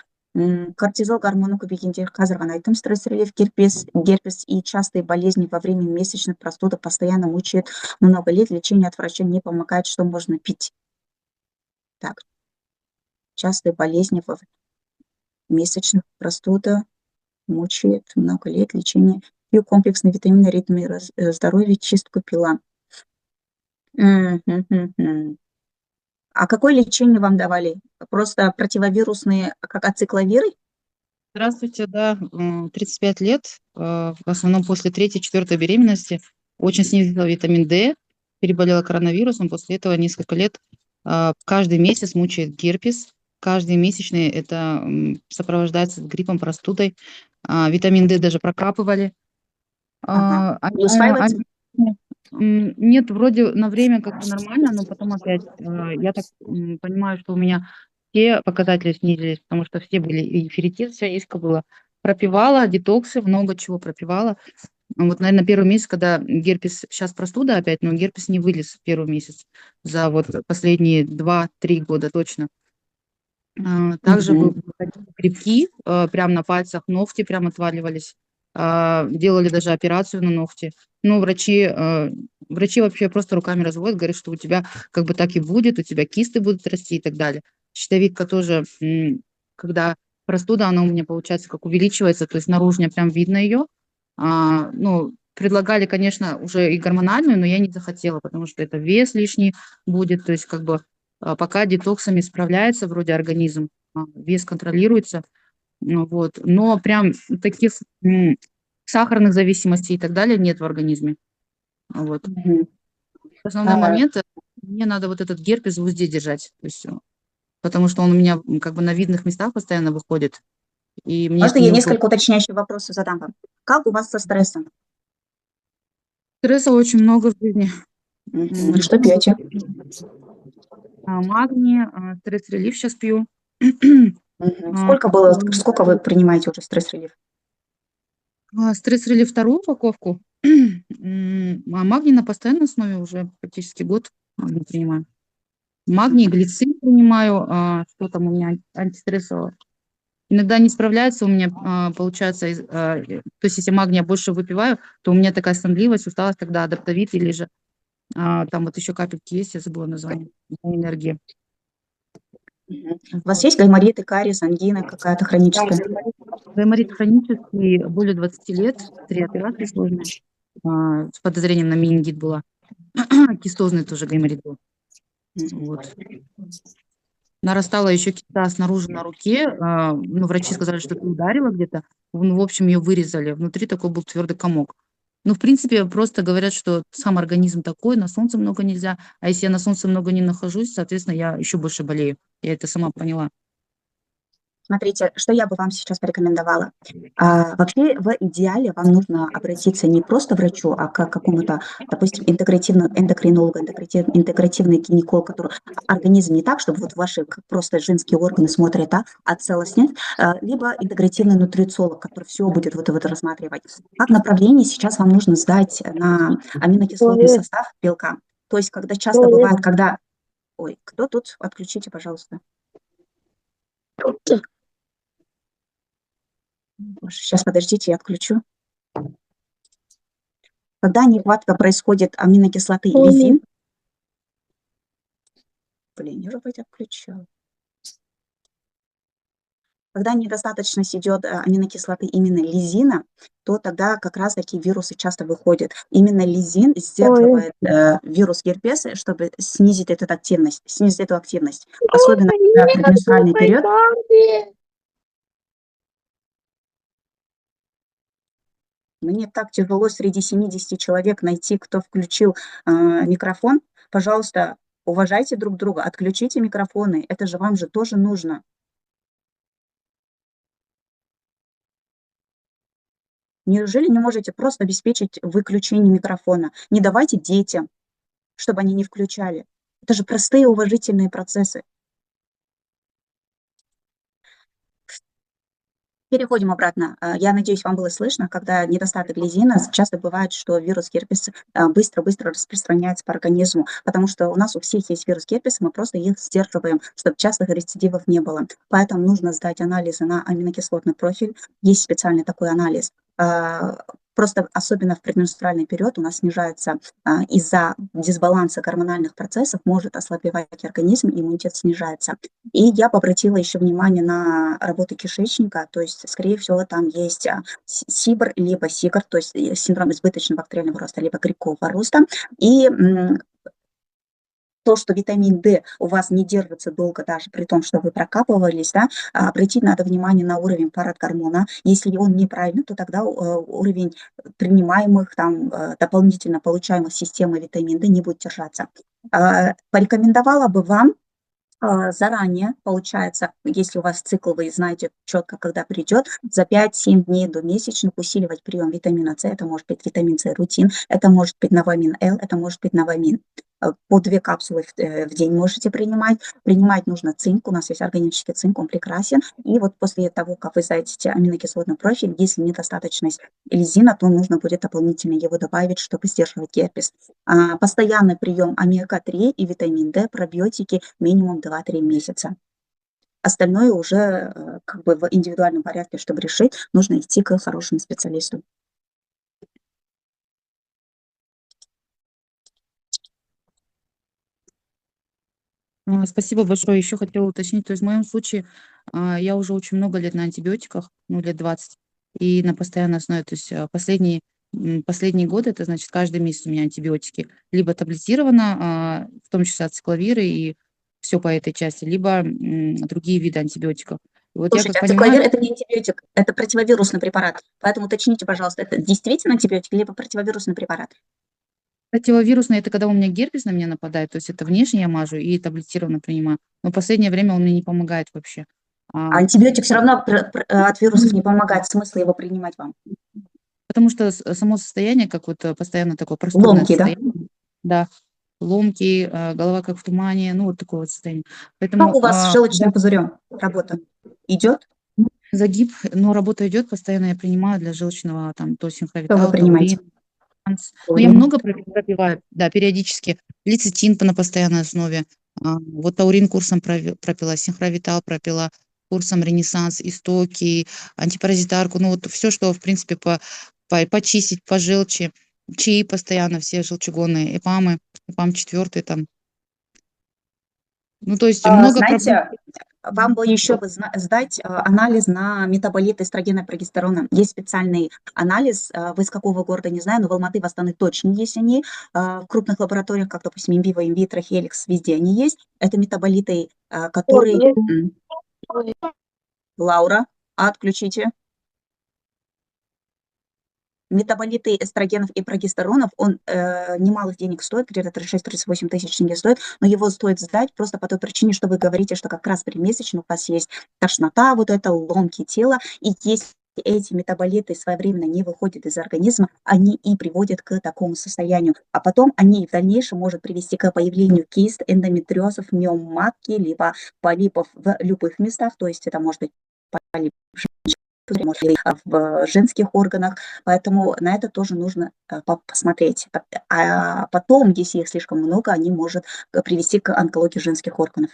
Кортизол гормоны көбейгенде қазір ғана айттым, стресс-релив, герпес и частые болезни во время месячных, простуда постоянно мучает много лет, лечение от врача не помогает, что можно пить? Так, частые болезни во месячных, простуда мучает много лет, лечение, пью комплексный витамин, ритмы здоровья, чистку пила. А какое лечение вам давали? Просто противовирусные, как ацикловиры? Здравствуйте, да, 35 лет, в основном после 3-4 беременности очень снизила витамин D, переболела коронавирусом, после этого несколько лет каждый месяц мучает герпес, каждый месячный это сопровождается гриппом, простудой, витамин D даже прокапывали. Не усваивается? Нет, вроде на время как бы нормально, но потом опять, я так понимаю, что у меня все показатели снизились, потому что все были, и ферритин, все низко было. Пропивала, детоксы, много чего пропивала. Вот, наверное, первый месяц, когда герпес, сейчас простуда опять, но герпес не вылез в первый месяц за вот последние 2-3 года точно. Также выходили грибки, прям на пальцах, ногти прям отваливались. Делали даже операцию на ногти. Ну, врачи вообще просто руками разводят, говорят, что у тебя как бы так и будет, у тебя кисты будут расти и так далее. Щитовидка тоже, когда простуда, она у меня получается как увеличивается, то есть наружная прям видно ее. Ну, предлагали, конечно, уже и гормональную, но я не захотела, потому что это вес лишний будет, то есть как бы пока детоксами справляется вроде организм, вес контролируется, ну, вот, но прям таких сахарных зависимостей и так далее нет в организме. Вот. Основной момент, мне надо вот этот герпес в узде держать, то есть, потому что он у меня как бы на видных местах постоянно выходит. И мне Можно я несколько уточняющих вопросов задам вам? Как у вас со стрессом? Стресса очень много в жизни. Что пьете? Магний, стресс-релив сейчас пью. Сколько вы принимаете уже стресс-релив? Стресс-релив 2-ю упаковку, а магний на постоянной основе уже практически год магний принимаю. Магний, глицин принимаю, что там у меня антистрессово. Иногда не справляется у меня, получается, то есть если магния больше выпиваю, то у меня такая сонливость, усталость, когда адаптовит или же там вот еще капельки есть, я забыла название, энергия. У вас есть гаймориты, кариес, ангина какая-то хроническая? Гайморит хронический, более 20 лет, 3 операции сложные, с подозрением на менингит была. Кистозный тоже гайморит был. Вот. Нарастала еще киста снаружи на руке, ну, врачи сказали, что ты ударила где-то, ну, в общем, ее вырезали, внутри такой был твердый комок. Ну, в принципе, просто говорят, что сам организм такой, на солнце много нельзя, а если я на солнце много не нахожусь, соответственно, я еще больше болею. Я это сама поняла. Смотрите, что я бы вам сейчас порекомендовала. Вообще, в идеале вам нужно обратиться не просто к врачу, а к какому-то, допустим, эндокринологу, интегративный гинеколог, который организм не так, чтобы вот ваши просто женские органы смотрят, а целостность нет, либо интегративный нутрициолог, который все будет вот рассматривать. Как направление сейчас вам нужно сдать на аминокислотный состав белка. То есть, когда часто бывает, когда... Ой, кто тут? Отключите, пожалуйста. Сейчас, подождите, я отключу. Когда нехватка происходит аминокислоты лизин, блин, я же опять отключила. Когда недостаточность идет аминокислоты именно лизина, то тогда как раз такие вирусы часто выходят. Именно лизин сдерживает вирус герпеса, чтобы снизить эту активность, Особенно когда предменструальный период. Мне так тяжело среди 70 человек найти, кто включил микрофон. Пожалуйста, уважайте друг друга, отключите микрофоны. Это же вам же тоже нужно. Неужели не можете просто обеспечить выключение микрофона? Не давайте детям, чтобы они не включали. Это же простые уважительные процессы. Переходим обратно. Я надеюсь, вам было слышно, когда недостаток лизина, часто бывает, что вирус герпеса быстро-быстро распространяется по организму, потому что у нас у всех есть вирус герпеса, мы просто их сдерживаем, чтобы частых рецидивов не было. Поэтому нужно сдать анализы на аминокислотный профиль. Есть специальный такой анализ. Просто особенно в предменструальный период у нас снижается из-за дисбаланса гормональных процессов, может ослабевать организм, иммунитет снижается. И я обратила еще внимание на работу кишечника, то есть, скорее всего, там есть СИБР, либо СИГР, то есть синдром избыточного бактериального роста, либо грибкового роста. И то, что витамин D у вас не держится долго, даже при том, что вы прокапывались, да, обратить надо внимание на уровень парадгормона. Если он неправильный, то тогда уровень принимаемых, там, дополнительно получаемых системой витамин D не будет держаться. Порекомендовала бы вам заранее, получается, если у вас цикл, вы знаете четко, когда придет, за 5-7 дней до месячных усиливать прием витамина С. Это может быть витамин С рутин, это может быть новамин Л, это может быть новамин. По 2 капсулы в день можете принимать. Принимать нужно цинк, у нас есть органический цинк, он прекрасен. И вот после того, как вы сдадите аминокислотный профиль, если недостаточность лизина, то нужно будет дополнительно его добавить, чтобы сдерживать герпес. Постоянный прием омега-3 и витамин D, пробиотики минимум 2-3 месяца. Остальное уже как бы в индивидуальном порядке, чтобы решить, нужно идти к хорошему специалисту. Спасибо большое. Еще хотела уточнить, то есть в моем случае я уже очень много лет на антибиотиках, ну, лет 20, и на постоянной основе, то есть последние годы, это значит каждый месяц у меня антибиотики, либо таблетировано, в том числе ацикловиры и все по этой части, либо другие виды антибиотиков. И вот я Слушайте, как понимаю, ацикловир – это не антибиотик, это противовирусный препарат. Поэтому уточните, пожалуйста, это действительно антибиотик, либо противовирусный препарат? противовирусный — это когда у меня герпес на меня нападает, то есть это внешне я мажу и таблетированно принимаю, но в последнее время он мне не помогает вообще. А антибиотик все равно от вирусов не помогает, смысла его принимать вам? Потому что само состояние, как вот постоянно такое простудное Ломкий, да? состояние. Да, ломки, голова как в тумане, ну вот такое вот состояние. Как Поэтому у вас с желчным пузырем работа? Идет? загиб, но работа идет, постоянно я принимаю для желчного, там, то Что вы синхровитал, принимаете? таурин. Ну, я много пропиваю, да, периодически. Лецитин на постоянной основе. Вот таурин курсом пропила, синхровитал пропила, курсом ренессанс, истоки, антипаразитарку. Ну, вот все, что, в принципе, почистить по желчи. Чаи постоянно, все желчегонные, эпамы, эпам 4 там. Ну, то есть много проблем. Знаете, вам бы еще бы сдать анализ на метаболит эстрогена и прогестерона. Есть специальный анализ, вы из какого города, не знаю, но в Алматы, в Астане точно есть они. В крупных лабораториях, как, допустим, Инвиво, Инвитро, Хеликс, везде они есть. Это метаболиты, которые... Лаура, отключите. Метаболиты эстрогенов и прогестеронов, он немалых денег стоит, где-то 36-38 тысяч тенге стоит, но его стоит сдать просто по той причине, что вы говорите, что как раз при месячных у вас есть тошнота, вот это, ломки тела, и если эти метаболиты своевременно не выходят из организма, они и приводят к такому состоянию. А потом они в дальнейшем может привести к появлению кист, эндометриозов, миом матки, либо полипов в любых местах, то есть это может быть полип может быть в женских органах, поэтому на это тоже нужно посмотреть. А потом, если их слишком много, они могут привести к онкологии женских органов.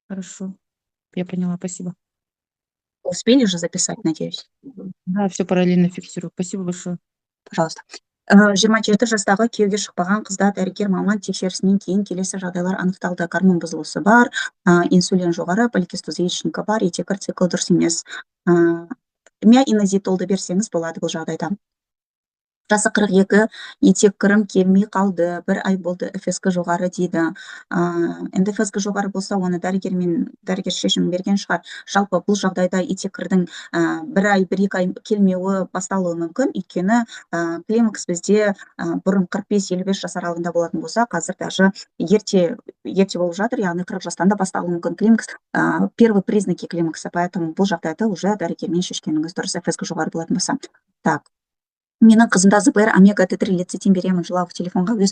Хорошо, я поняла, спасибо. Успели же записать, надеюсь? Да, все параллельно фиксирую. Спасибо большое. Пожалуйста. 27 жастағы күйеуге шықпаған қызда дәрігер маман тексерісінен кейін келесі жағдайлар анықталды: гормон бұзылысы бар, инсулин жоғары, поликистоз яичника бар, етекір цикл дұрыс емес. Миоинозитолды берсеңіз болады бұл жағдайда. Жасы 42, етеккірім келмей қалды, 1 ай болды, ФСК жоғары дейді. Енді ФСК жоғары болса, оны дәрігер шешім берген шығар. Жалпы бұл жағдайда етеккірдің 1 ай, 1-2 ай келмеуі басталуы мүмкін. Өйткені климакс бізде бұрын 45-55 жас аралығында болатын болса, қазір даже ерте болып жатыр, яғни 40 жастан да басталуы мүмкін климакс. Первый признаки климакса, поэтому бұл жағдайда уже дәрігермен шешкеніңіз дұрыс, ФСК жоғары болатын болса. Так. Менің қызымда ЗПР омега-3 лецитин беремін, жылауық телефонға өз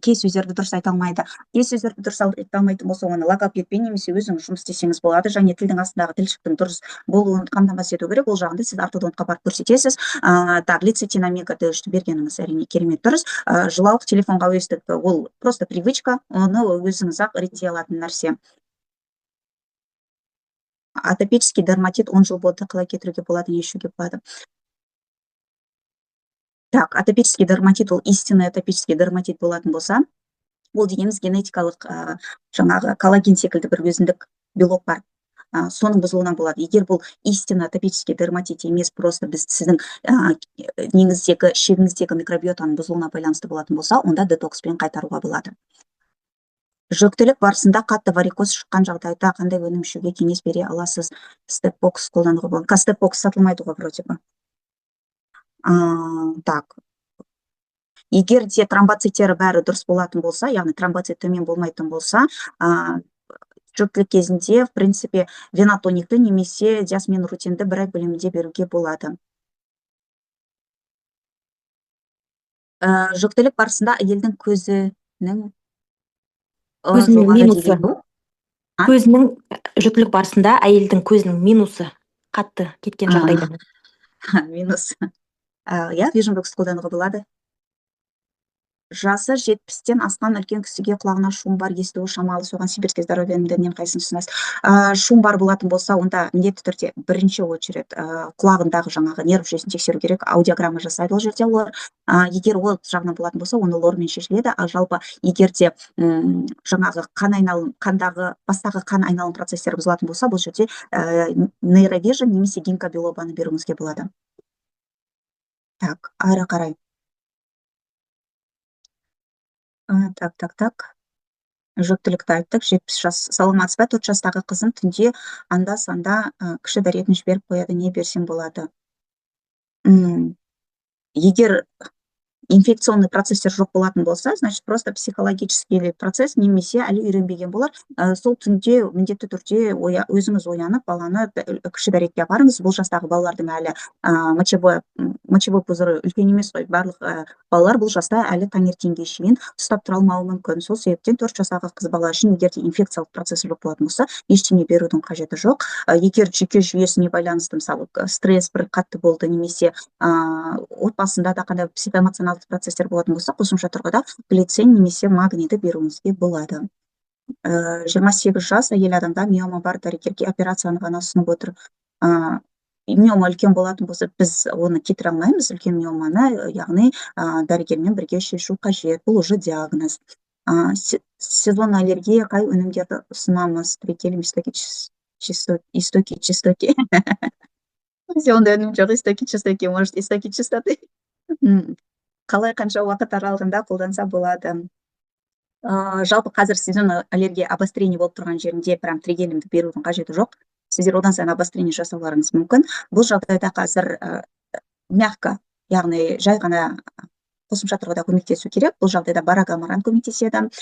кей сөздерді дұрыс айта алмайды. Кей сөздерді дұрыс айта алмайтын болса, оны логопедпен немесе өзіңіз жұмыс істесеңіз болады, және тілдің астындағы тілшіктің дұрыс болуын қамтамасыз ету керек. Ол жағында сіз ортодонтқа барып көрсетесіз. Так, лецитин омега-3 бергеніңіз әрине керемет дұрыс. Жылауық телефонға өздік, ол просто привычка, оны өзіңіз ақ реттей алатын нәрсе. Атопический дерматит 10 жыл болды, қалай кетіруге болады, не ішуге болады? Так, атопический дерматит, ол истинный атопический дерматит болатын болса, ол дегеніміз генетикалық жаңағы коллаген секілді бір өзіндік белок бар. Соның бұзылуынан болады. Егер бұл истинный атопический дерматит емес, просто біз сіздің шегіңіздегі микробиотаның бұзылуына байланысты болатын болса, онда детокспен қайтаруға болады. Жүктілік барысында қатты варикоз шыққан жағдайда қандай өнім ішуге кеңес бере аласыз? Степбокс қолдануға болады. Степбокс сатылмайды ғой вроде бы. Так. Егер де тромбоциттері бәрі дұрыс болатын болса, яғни тромбоцит төмен болмайтын болса, жүктілік кезінде, в принципе, венотоникті немесе диасмен рутинді 1 ай көлемінде беруге болады. Жүктілік барысында әйелдің көзінің минусы. Көзінің жүктілік барысында әйелдің көзінің минусы қатты кеткен жағдайда. Минус. Я виженбокс қолдануға болады. Жасы 70-тен асқан үлкен кісіге құлағына шум бар, естуі шамалы, соған сибирский здоровьемдерінен қайсын ұсынасыз? Шум бар болатын болса, онда міндетті түрде бірінші очередь құлағындағы жаңағы нерв жүйесін тексеру керек, аудиограмма жасайды ол жерде олар. Егер ол жағынан болатын болса, оны лормен шешіледі. Жалпы егер де жаңағы бастағы қан айналым процестері бұзылатын болса, бұл жерде нейровижн немесе гинкобилобаны беруіңізге болады. Так, ары қарай. Так. Жүктілікті айттық, 70 жас. Саламатсыз ба, 4 жастағы қызым түнде анда-санда кіші дәретін жіберіп қояды, не берсем болады? Егер инфекционный процестер жоқ болатын болса, значит, просто психологический процесс немесе әлі үйренбеген болар. Сол түнде міндетті түрде өзіңіз оянып, баланы кіші дәретке апарыңыз. Бұл жастағы балалардың әлі мочевой пузыры үлкен емес қой. Барлық балалар бұл жаста әлі таңертеңге шейін ұстап тұра алмауы мүмкін. Сол себептен 4 жастағы қыз бала үшін егер де инфекциялық процесс жоқ болатын болса, ештеңе берудің қажеті жоқ. Егер жүйке жүйесіне байланысты, мысалы, стресс бір қатты болды немесе отбасында да қандай психоэмоционалдық процестер болатын болса, қосымша тұрғыда глицин немесе магнийді беруіңізге болады. 28 жас әйел адамда миома бар, дәрігерге операцияны ғана ұсынып отыр. Миома үлкен болатын болса, біз оны кетіре алмаймыз, үлкен миоманы, яғни дәрігермен бірге шешу қажет. Бұл уже диагноз. Сезон аллергия, қай өнімдерді ұсынамыз? Трикелем, истоки. Онда өнім жоқ, истоки, может, истоки чистоты. Қалай қанша уақыт аралығында қолданса болады? Жалпы қазір сезон аллергия обострение болып тұрған жерінде прям тригелемді берудің қажеті жоқ. Сіздер одан сайын обострение жасауларыңыз мүмкін. Бұл жағдайда қазір мягко, яғни жай ғана қосымша тұрғыда көмектесу керек. Бұл жағдайда барагамаран көмектеседі.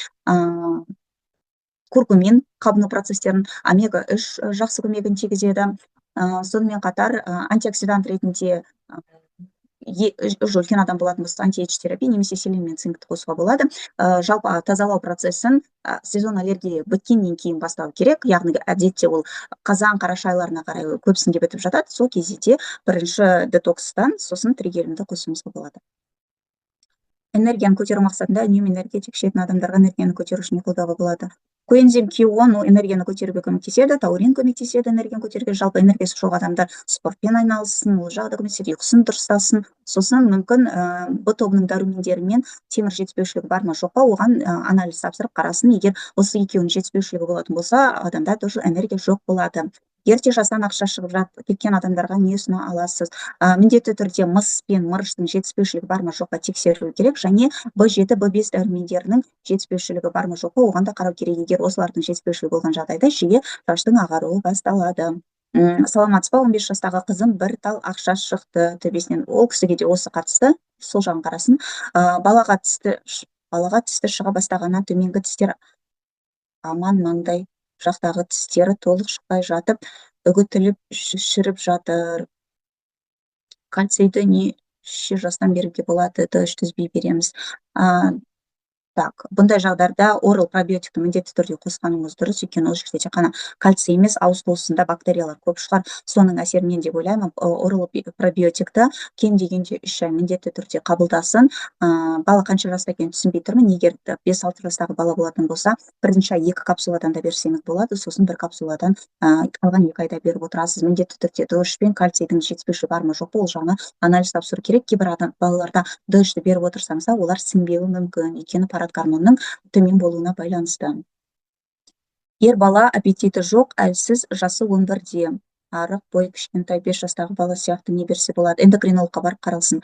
Куркумин қабыну процестерін, омега-3 жақсы көмегін тигізеді. Сонымен қатар антиоксидант ретінде үлкен адам болатын болса, антиэйдж терапия немесе селен мен цинкті қосуға болады. Жалпы тазалау процесін сезон аллергия біткеннен кейін бастау керек, яғни әдетте ол қазан-қараша айларына қарай көбісінде бітіп жатады. Сол кезде бірінші детокстан сосын тригелемді қосуымызға болады. Энергияны көтеру мақсатында үнемі энергетик ішетін адамдарға энергияны көтеру үшін қолдауға болады. Коэнзим Q10 ол энергияны көтеруге көмектеседі, таурин көмектеседі энергияны көтеруге, жалпы энергиясы жоқ адамдар спортпен айналыссын, ол жағы да көмектеседі, ұйқысын дұрыстасын. Сосын мүмкін Б тобының дәрумендері мен темір жетіспеушілігі бар ма жоқ па, оған анализ тапсырып қарасын. Егер осы екеуінің жетіспеушілігі болатын болса, адамда тоже энергия жоқ болады. Ерте жастан ақша шығып кеткен адамдарға не ұсына аласыз? Міндетті түрде мыс пен мырыштың жетіспеушілігі бар ма жоқ па тексерілу керек, және B7, B5 дәрумендерінің жетіспеушілігі бар ма жоқ па, оған да қарау керек. Егер осылардың жетіспеушілігі болған жағдайда жиі шаштың ағаруы басталады. Саламатсыз ба, 15 жастағы қызым бір тал ақша шықты төбесінен. Ол кісіге де осы қатысты, сол жағын қарасын. Балаға тісті шыға бастағаннан төменгі тістер аман, маңдай жақтағы тістері толық шықпай жатып, үгітіліп шіріп жатыр. Кальцийді неше жастан беруге болады, D3 түзбей береміз. Так, бұндай жағдарда орал пробиотикті міндетті түрде қосқаныңыз дұрыс, өйткені ол жерде тек қана кальций емес, ауыз қуысында бактериялар көп шығар. Соның әсерінен деп ойлаймын, орал пробиотикті кем дегенде 3 ай міндетті түрде қабылдасын. Бала қанша жаста екенін түсінбей тұрмын. Егер 5-6 жастағы бала болатын болса, бірінші ай 2 капсуладан да берсеңіз болады, сосын 1 капсуладан қалған 2 айда беріп отырасыз. Міндетті түрде D3 пен кальцийдің жетіспеушілігі бар ма жоқ па, ол жағына анализ тапсыру керек. Кейбір балаларда D3-ті беріп отырсаңыз, олар сіңбеуі мүмкін, өйткені парад гормонның төмен болуына байланысты. Ер бала аппетиті жоқ, әлсіз, жасы 11-де. Арық, бой кішкентай 5 жастағы бала сияқты не берсе болады? Эндокринологқа барып қаралсын.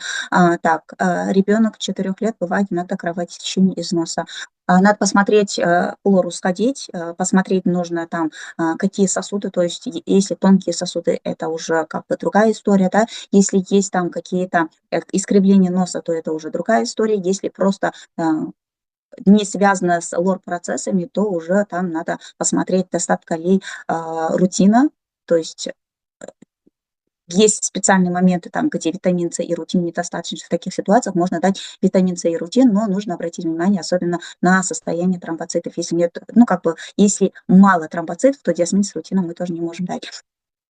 Так, ребенок 4 лет бывает иногда кровати в течение износа. Надо посмотреть, флору сходить, посмотреть нужно там, какие сосуды, то есть если тонкие сосуды, это уже как бы другая история, да, если есть там какие-то искривления носа, то это уже другая история, если просто не связано с лор-процессами, то уже там надо посмотреть, достаточно ли рутина, то есть есть специальные моменты, там, где витамин С и рутин недостаточно. В таких ситуациях можно дать витамин С и рутин, но нужно обратить внимание особенно на состояние тромбоцитов. Если нет, если мало тромбоцитов, то диасмин с рутином мы тоже не можем дать.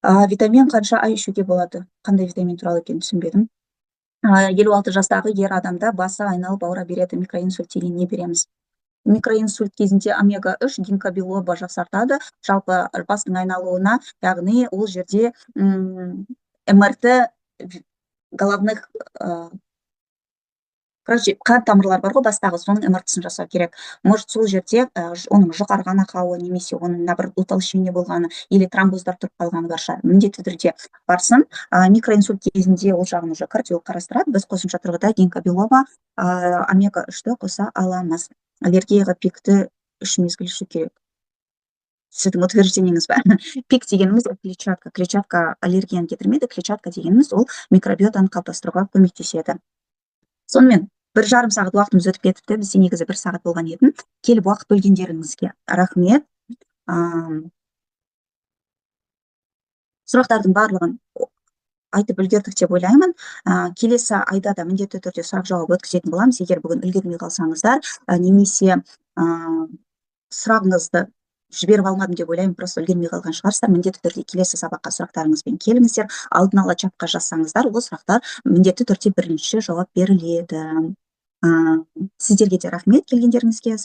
Витамин қанша ай ішуге болады? Қандай витамин туралы екенін түсінбедім. 56 жастағы ер адамда басы айналып ауыра береді, микроинсульт деген не береміз? Микроинсульт кезінде омега-3 гинкобилоба жақсартады, жалпы бастың айналуына, яғни ол жерде МРТ головных қан тамырлар бар ғой бастағы, соның МРТ-сын жасау керек. Может, сол жерде оның жұқарған ақауы, немесе оның бір утолщение болғаны, или тромбоздар тұрып қалғаны бар шығар. Міндетті түрде барсын. Микроинсульт кезінде ол жағын уже кардиолог қарастырады. Біз қосымша тұрғыда гинкобилоба, омега-3-ті қоса аламыз. Аллергияға пикті 3 мезгіл ішу керек. Сіздің утверждениеңіз ба? Пик дегеніміз клетчатка. Клетчатка аллергияны кетірмейді, клетчатка дегеніміз ол микробиотаны қалыптастыруға көмектеседі. Сонымен 1,5 сағат уақытымыз өтіп кетіпті. Бізде негізі 1 сағат болған еді. Келіп уақыт бөлгендеріңізге рахмет. Сұрақтардың барлығын айтып үлгердік деп ойлаймын. Келесі айда да міндетті түрде сұрақ жауап өткізетін боламыз. Егер бүгін үлгермей қалсаңыздар, немесе сұрағыңызды жіберіп алмадым деп ойлаймын, просто үлгермей қалған шығарсыздар, міндетті түрде келесі сабаққа сұрақтарыңызбен келіңіздер. Алдын ала чатқа жазсаңыздар, ол сұрақтар міндетті түрде бірінші жауап беріледі. Сіздерге де рахмет келгендеріңізге.